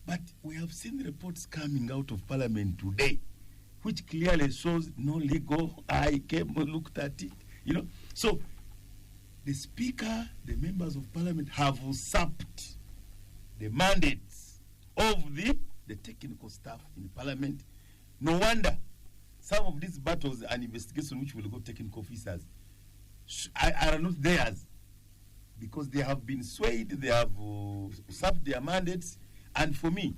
but we have seen reports coming out of Parliament today, which clearly shows no legal eye came looked at it, So the Speaker, the members of Parliament have usurped the mandates of the technical staff in Parliament. No wonder some of these battles and investigations which will go technical officers are not theirs, because they have been swayed, they have usurped their mandates. And for me,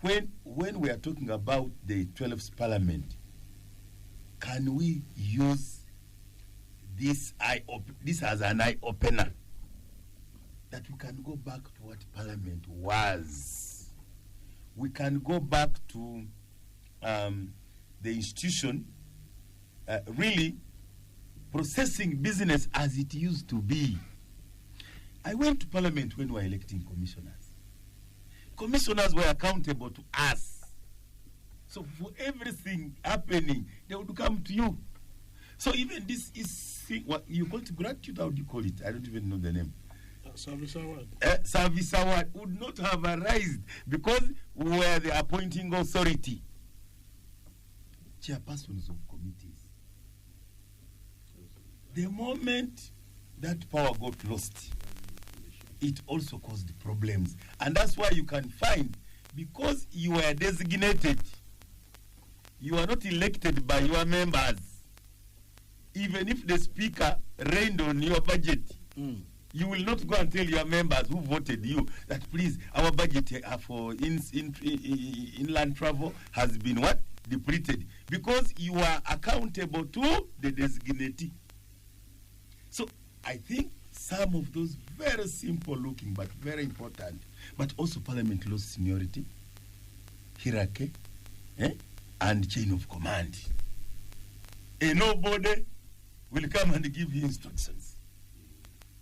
when we are talking about the 12th Parliament, can we use this as an eye-opener, that we can go back to what Parliament was? We can go back to the institution really processing business as it used to be. I went to Parliament when we were electing commissioners. Commissioners were accountable to us. So for everything happening, they would come to you. So even this is what you call it gratitude, how do you call it? I don't even know the name. Service award. Service award would not have arisen because we were the appointing authority. Chairpersons of committees. The moment that power got lost, it also caused problems. And that's why you can find, because you were designated, you are not elected by your members. Even if the speaker reigned on your budget, you will not go and tell your members who voted you that please, our budget for inland travel has been what? Depleted. Because you are accountable to the designatee. So I think some of those very simple looking but very important, but also Parliament lost seniority, hierarchy, and chain of command. Nobody will come and give you instructions.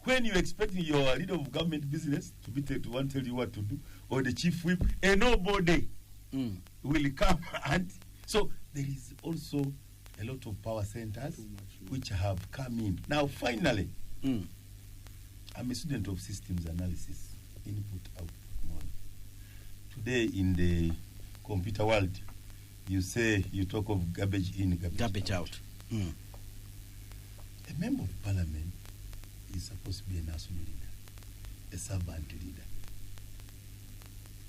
When you're expecting your leader of government business to be to want to tell you what to do, or the chief whip, nobody will come. And so there is also a lot of power centers which have come in. Now, finally, I'm a student of systems analysis, input, output model. today in the computer world, you talk of garbage in, Garbage out. Mm. A member of parliament is supposed to be a national leader, a servant leader.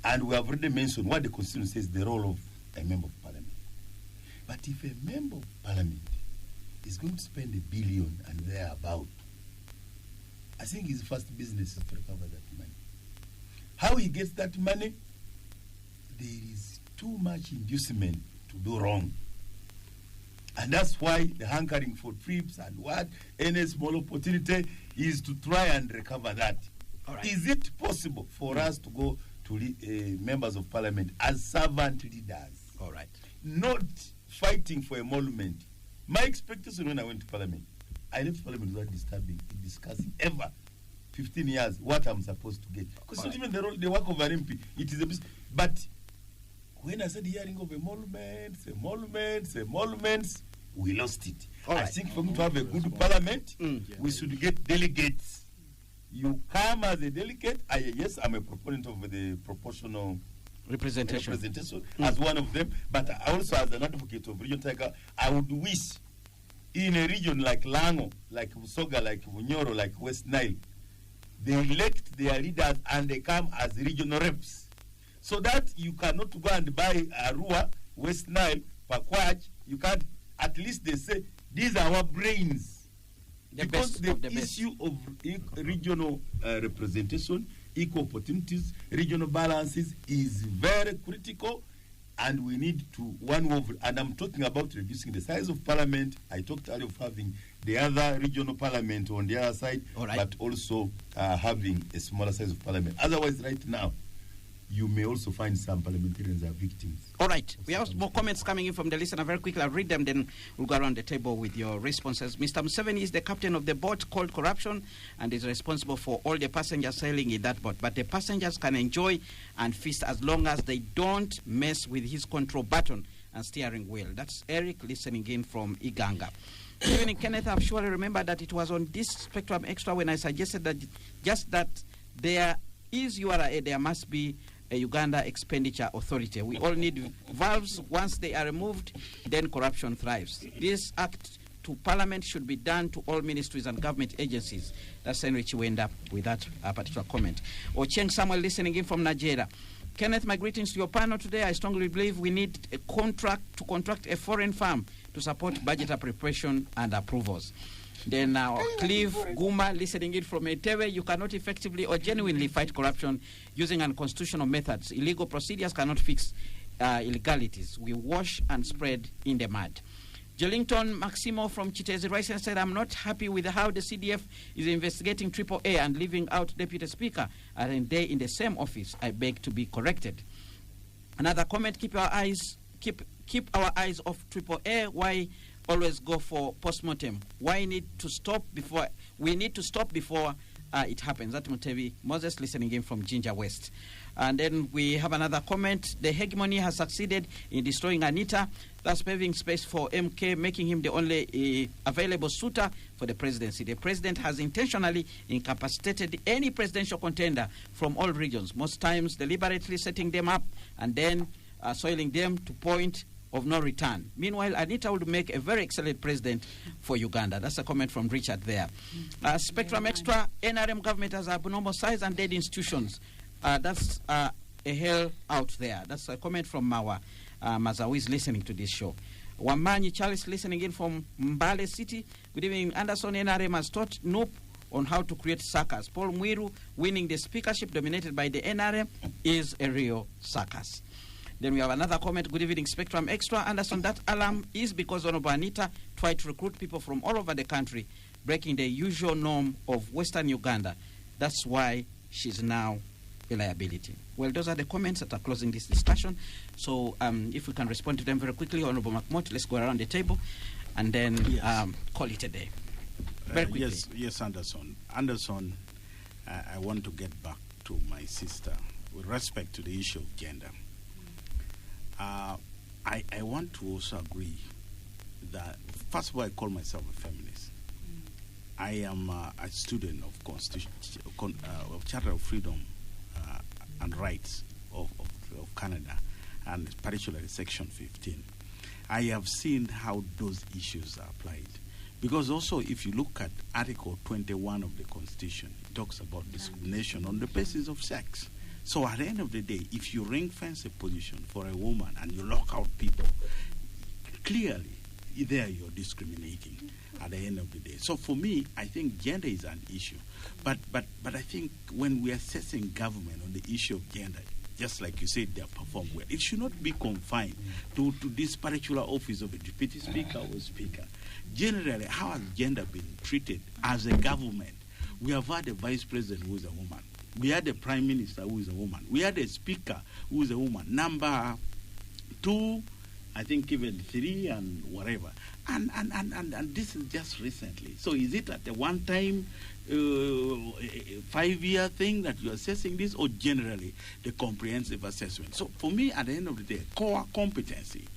And we have already mentioned what the Constitution says the role of a member of parliament. But if a member of parliament is going to spend $1 billion and thereabout, I think his first business is to recover that money. How he gets that money, there is too much inducement to do wrong. And that's why the hankering for trips and what, any small opportunity is to try and recover that. All right. Is it possible for us to go to members of parliament as servant leaders? All right. Not fighting for emolument. My expectation when I went to parliament, I left parliament without discussing ever 15 years what I'm supposed to get. Because not even the work of an MP, it is a business. But when I said hearing of emoluments, we lost it. I think for me to have a good parliament, we should get delegates. You come as a delegate. Yes, I'm a proponent of the proportional representation as one of them, but also as an advocate of Region Tiger, I would wish in a region like Lango, like Busoga, like Bunyoro, like West Nile, they elect their leaders and they come as regional reps. So that you cannot go and buy Arua, West Nile, Pakwach, you can't, at least they say, these are our brains. Because the issue of regional representation, equal opportunities, regional balances is very critical, and we need to and I'm talking about reducing the size of parliament. I talked earlier of having the other regional parliament on the other side, but also having a smaller size of parliament. Otherwise, right now, you may also find some parliamentarians are victims. All right. We have more comments coming in from the listener. Very quickly, I'll read them, then we'll go around the table with your responses. Mr. Museveni is the captain of the boat called Corruption and is responsible for all the passengers sailing in that boat. But the passengers can enjoy and feast as long as they don't mess with his control button and steering wheel. That's Eric listening in from Iganga. Good evening, Kenneth. I've surely remembered that it was on this Spectrum Extra when I suggested that just that there is URA, there must be a Uganda Expenditure Authority. We all need valves. Once they are removed, then corruption thrives. This act to Parliament should be done to all ministries and government agencies. That's Henry Chiwenda with that particular comment. Ocheng Samuel listening in from Nigeria. Kenneth, my greetings to your panel today. I strongly believe we need a contract a foreign firm to support budget preparation and approvals. Then Clive Guma listening in from Etewe, you cannot effectively or genuinely fight corruption using unconstitutional methods. Illegal procedures cannot fix illegalities. We wash and spread in the mud. Jellington Maximo from Chitezi Rice said, I'm not happy with how the CDF is investigating AAA and leaving out Deputy Speaker and they in the same office. I beg to be corrected. Another comment, keep our eyes off AAA. Why always go for postmortem? Why need to stop before? We need to stop before it happens. That Mutevi Moses listening in from Ginger West. And then we have another comment. The hegemony has succeeded in destroying Anita, thus paving space for MK, making him the only available suitor for the presidency. The president has intentionally incapacitated any presidential contender from all regions, most times deliberately setting them up and then soiling them to point of no return. Meanwhile, Anita would make a very excellent president for Uganda. That's a comment from Richard there. Spectrum Extra, NRM government has abnormal size and dead institutions. That's a hell out there. That's a comment from our Mazawi is listening to this show. Wamanyi Charles listening in from Mbale City. Good evening. Anderson, NRM has taught Nope on how to create circus. Paul Mwiru winning the speakership dominated by the NRM is a real circus. Then we have another comment. Good evening, Spectrum Extra. Anderson, that alarm is because Honorable Anita tried to recruit people from all over the country, breaking the usual norm of Western Uganda. That's why she's now a liability. Well, those are the comments that are closing this discussion. So if we can respond to them very quickly, Honorable Makmot, let's go around the table and then call it a day. Very quickly. Yes, Anderson. Anderson, I want to get back to my sister with respect to the issue of gender. I want to also agree that, first of all, I call myself a feminist. I am a student of Constitution, of Charter of Freedom and Rights of of Canada, and particularly Section 15, I have seen how those issues are applied. Because also, if you look at Article 21 of the Constitution, it talks about discrimination on the basis of sex. So at the end of the day, if you ring fence a position for a woman and you lock out people, clearly, there you're discriminating at the end of the day. So for me, I think gender is an issue. But I think when we're assessing government on the issue of gender, just like you said, they have performed well. It should not be confined to this particular office of a deputy speaker or speaker. Generally, how has gender been treated as a government? We have had a vice president who is a woman. We had a prime minister who is a woman. We had a speaker who is a woman. Number 2, I think even 3 and whatever. And this is just recently. So is it at the one time 5-year thing that you're assessing this, or generally the comprehensive assessment? So for me, at the end of the day, core competency.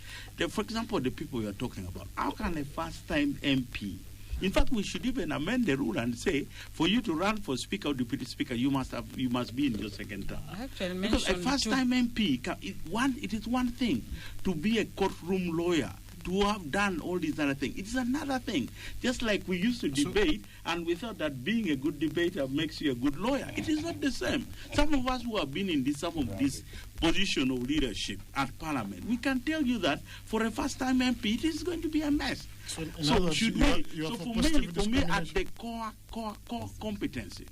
For example, the people you're talking about, how can a first-time MP, in fact, we should even amend the rule and say, for you to run for speaker or deputy speaker, you must be in your second term. Because a first-time MP, it is one thing to be a courtroom lawyer, to have done all these other things. It is another thing. Just like we used to debate, and we thought that being a good debater makes you a good lawyer. It is not the same. Some of us who have been in some of this position of leadership at Parliament, we can tell you that for a first-time MP, it is going to be a mess. So should we? So for me, at the core competency,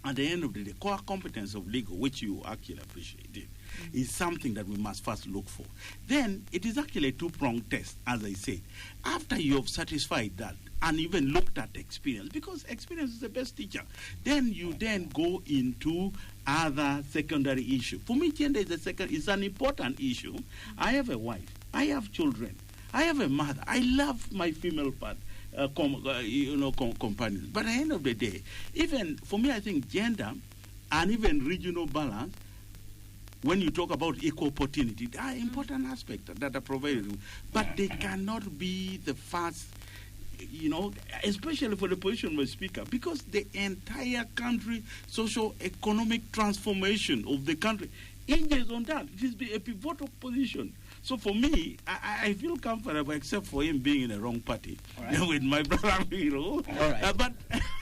at the end of the day, core competence of legal, which you actually appreciated, is something that we must first look for. Then it is actually a two-pronged test, as I said. After you have satisfied that and even looked at experience, because experience is the best teacher, then you then go into other secondary issue. For me, gender is an important issue. I have a wife. I have children. I have a mother. I love my female part. Companions. But at the end of the day, even for me, I think gender and even regional balance, when you talk about equal opportunity, they are important aspects that are provided. But they cannot be the first, especially for the position of a speaker, because the entire country, socio-economic transformation of the country hinges on that. It is a pivotal position. So for me, I feel comfortable, except for him being in the wrong party with my brother Mwiru. All right.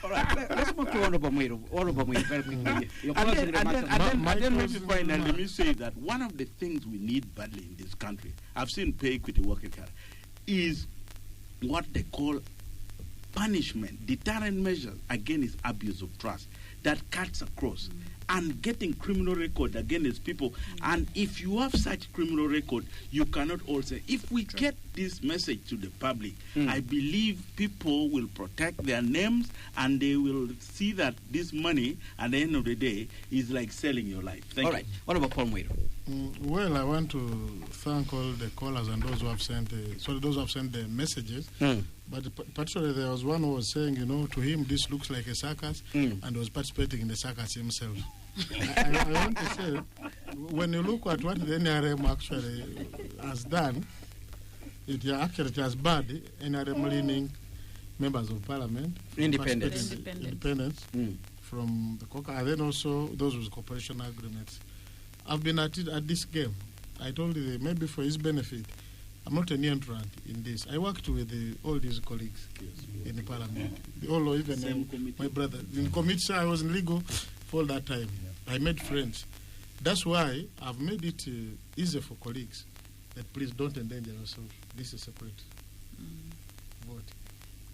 All right. Let's move to Honorable Mwiru. Honorable Mwiru, very quickly. And then maybe finally, let me say that one of the things we need badly in this country, I've seen pay equity working hard, is what they call punishment, deterrent measures against abuse of trust that cuts across. And getting criminal record against people. And if you have such criminal record, you cannot also. If we get this message to the public, I believe people will protect their names and they will see that this money, at the end of the day, is like selling your life. Thank you. All right. What about Paul Mwiru? Well, I want to thank all the callers and those who have sent the messages. But particularly there was one who was saying, to him this looks like a circus, and was participating in the circus himself. I want to say, when you look at what the NRM actually has done, it has bad NRM leaning members of parliament. Independence. From the COCA, and then also those with cooperation agreements. I've been at this game. I told you maybe for his benefit, I'm not a new entrant in this. I worked with all these colleagues in the parliament. All even my brother. In committee, I was in legal for that time. I made friends. That's why I've made it easier for colleagues that please don't endanger yourself. This is separate vote.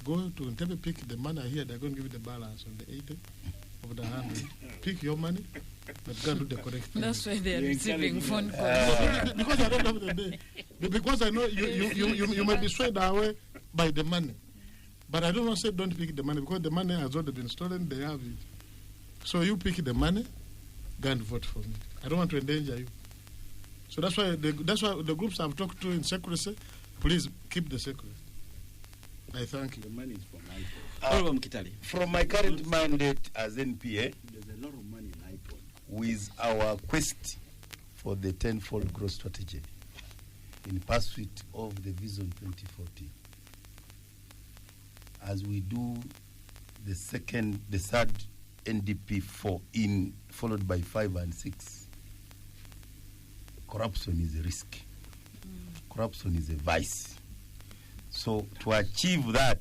Go to Entebbe, pick the money here. They're going to give you the balance on the 80 of the 100. Pick your money, but go do the correct thing. That's why they're receiving phone calls. Because I don't have the day. Because I know you might be swayed away by the money. But I don't want to say don't pick the money, because the money has already been stolen. They have it. So you pick the money, go and vote for me. I don't want to endanger you. So that's why the groups I've talked to in secrecy, please keep the secret. I thank you. The money is from IPOD. From my current mandate as NPA, there's a lot of money in IPOD. With our quest for the tenfold growth strategy in pursuit of the Vision 2040, as we do the third NDP 4 followed by 5 and 6, corruption is a risk. Corruption is a vice. So to achieve that,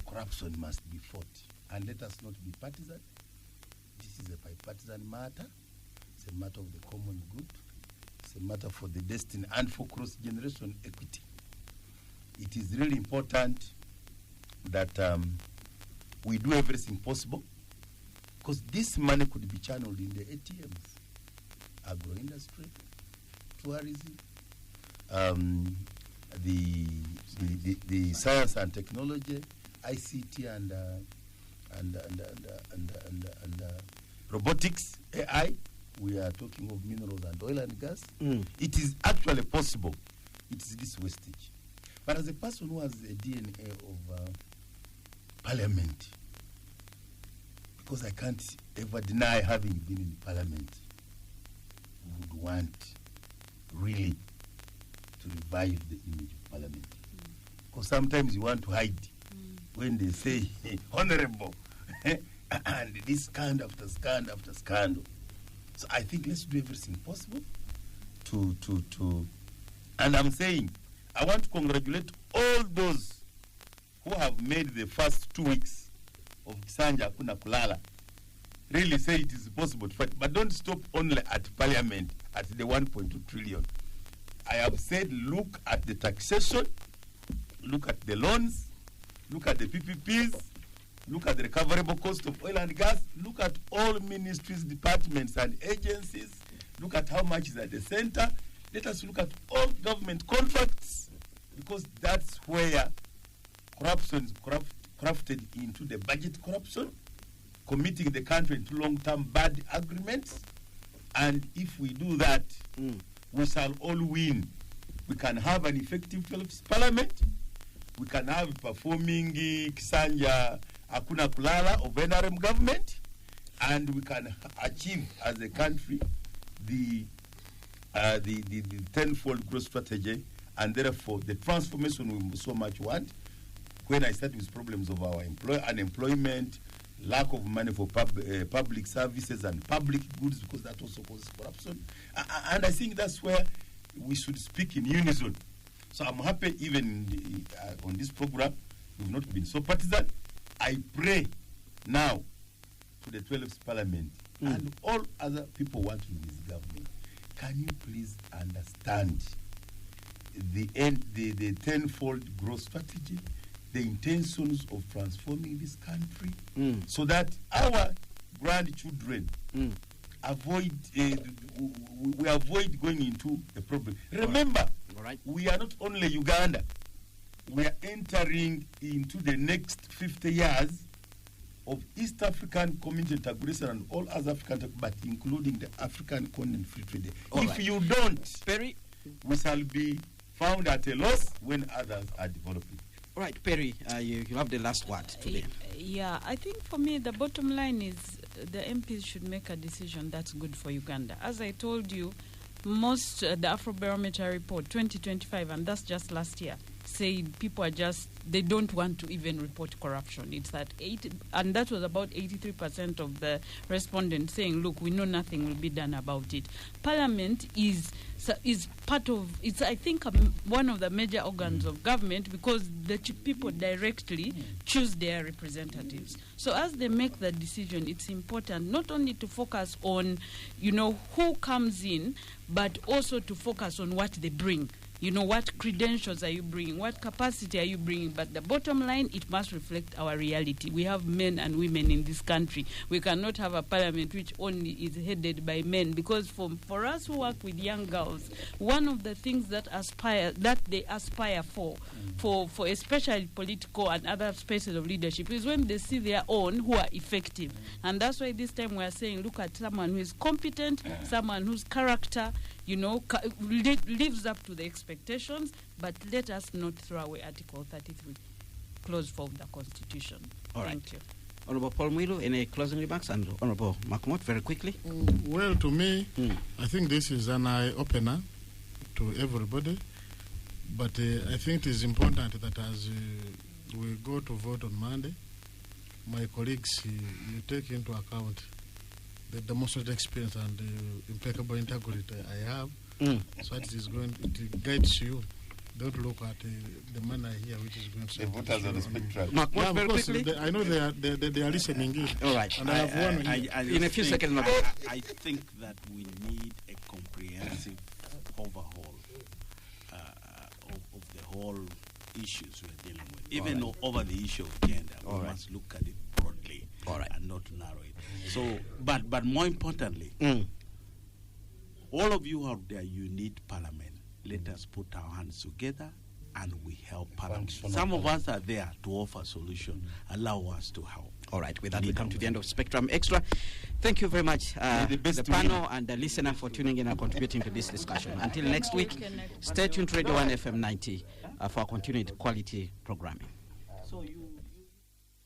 corruption must be fought. And let us not be partisan. This is a bipartisan matter. It's a matter of the common good. It's a matter for the destiny and for cross-generation equity. It is really important that we do everything possible, because this money could be channeled in the ATMs, agro-industry, tourism, the science and technology, ICT and robotics, AI. We are talking of minerals and oil and gas. It is actually possible. It is this wastage. But as a person who has a DNA of parliament, because I can't ever deny having been in parliament, would want really to revive the image of parliament. Because sometimes you want to hide when they say honorable and this scandal after scandal after scandal. So I think let's do everything possible to and I'm saying I want to congratulate all those who have made the first 2 weeks of Kisanja Kuna Kulala really say it is possible to fight, but don't stop only at parliament at the 1.2 trillion. I have said look at the taxation, look at the loans, look at the PPPs, look at the recoverable cost of oil and gas, look at all ministries, departments and agencies, look at how much is at the center. Let us look at all government contracts, because that's where corruption is crafted into the budget corruption, committing the country into long-term bad agreements. And if we do that, we shall all win. We can have an effective 12th parliament. We can have performing Kisanja Akuna Kulala of NRM government, and we can achieve as a country the tenfold growth strategy, and therefore the transformation we so much want. When I started with problems of our unemployment, lack of money for public services and public goods, because that also causes corruption, and I think that's where we should speak in unison. So I'm happy even on this program we've not been so partisan. I pray now to the 12th parliament and all other people working in this government, can you please understand the tenfold growth strategy, the intentions of transforming this country, so that our grandchildren avoid we avoid going into a problem. Remember, we are not only Uganda, we are entering into the next 50 years of East African Community Integration and all other African, but including the African Continent Free Trade. If you don't, Perry, we shall be found at a loss when others are developing. All right, Perry, you have the last word today. Yeah, I think for me the bottom line is the MPs should make a decision that's good for Uganda. As I told you, most the Afrobarometer report 2025, and that's just last year, say people are just, they don't want to even report corruption. It's at 8, and that was about 83% of the respondents saying, look, we know nothing will be done about it. Parliament is part of, it's I think one of the major organs of government, because the people directly choose their representatives. So as they make the decision, it's important not only to focus on, who comes in, but also to focus on what they bring. What credentials are you bringing? What capacity are you bringing? But the bottom line, it must reflect our reality. We have men and women in this country. We cannot have a parliament which only is headed by men, because for us who work with young girls, one of the things that they aspire for especially political and other spaces of leadership, is when they see their own who are effective. And that's why this time we are saying, look at someone who is competent, someone whose character lives up to the expectations, but let us not throw away Article 33, Clause 4 of the Constitution. Thank you. Honorable Paul Mwiru, any closing remarks? And Honorable Makmot, very quickly. Well, to me, I think this is an eye-opener to everybody, but I think it is important that as we go to vote on Monday, my colleagues, you take into account the demonstrated experience and the impeccable integrity I have. So it is going, it guides you. Don't look at the manner here which is going to... The voters on the spectrum. Makmot, Yeah, very of course, quickly. I know they are listening in. All right. And I have one here. In a few seconds. I think that we need a comprehensive overhaul of the whole issues we're dealing with. Even over the issue of gender, we must look at it broadly and not narrow it. So, but more importantly, all of you out there, you need parliament. Let us put our hands together and we help parliament. Some of us are there to offer solution. Allow us to help. All right, with that we come to the end of Spectrum Extra. Thank you very much, the panel and the listener, for tuning in and contributing to this discussion. Until next week, stay tuned to Radio 1 FM 90 for continued quality programming. So you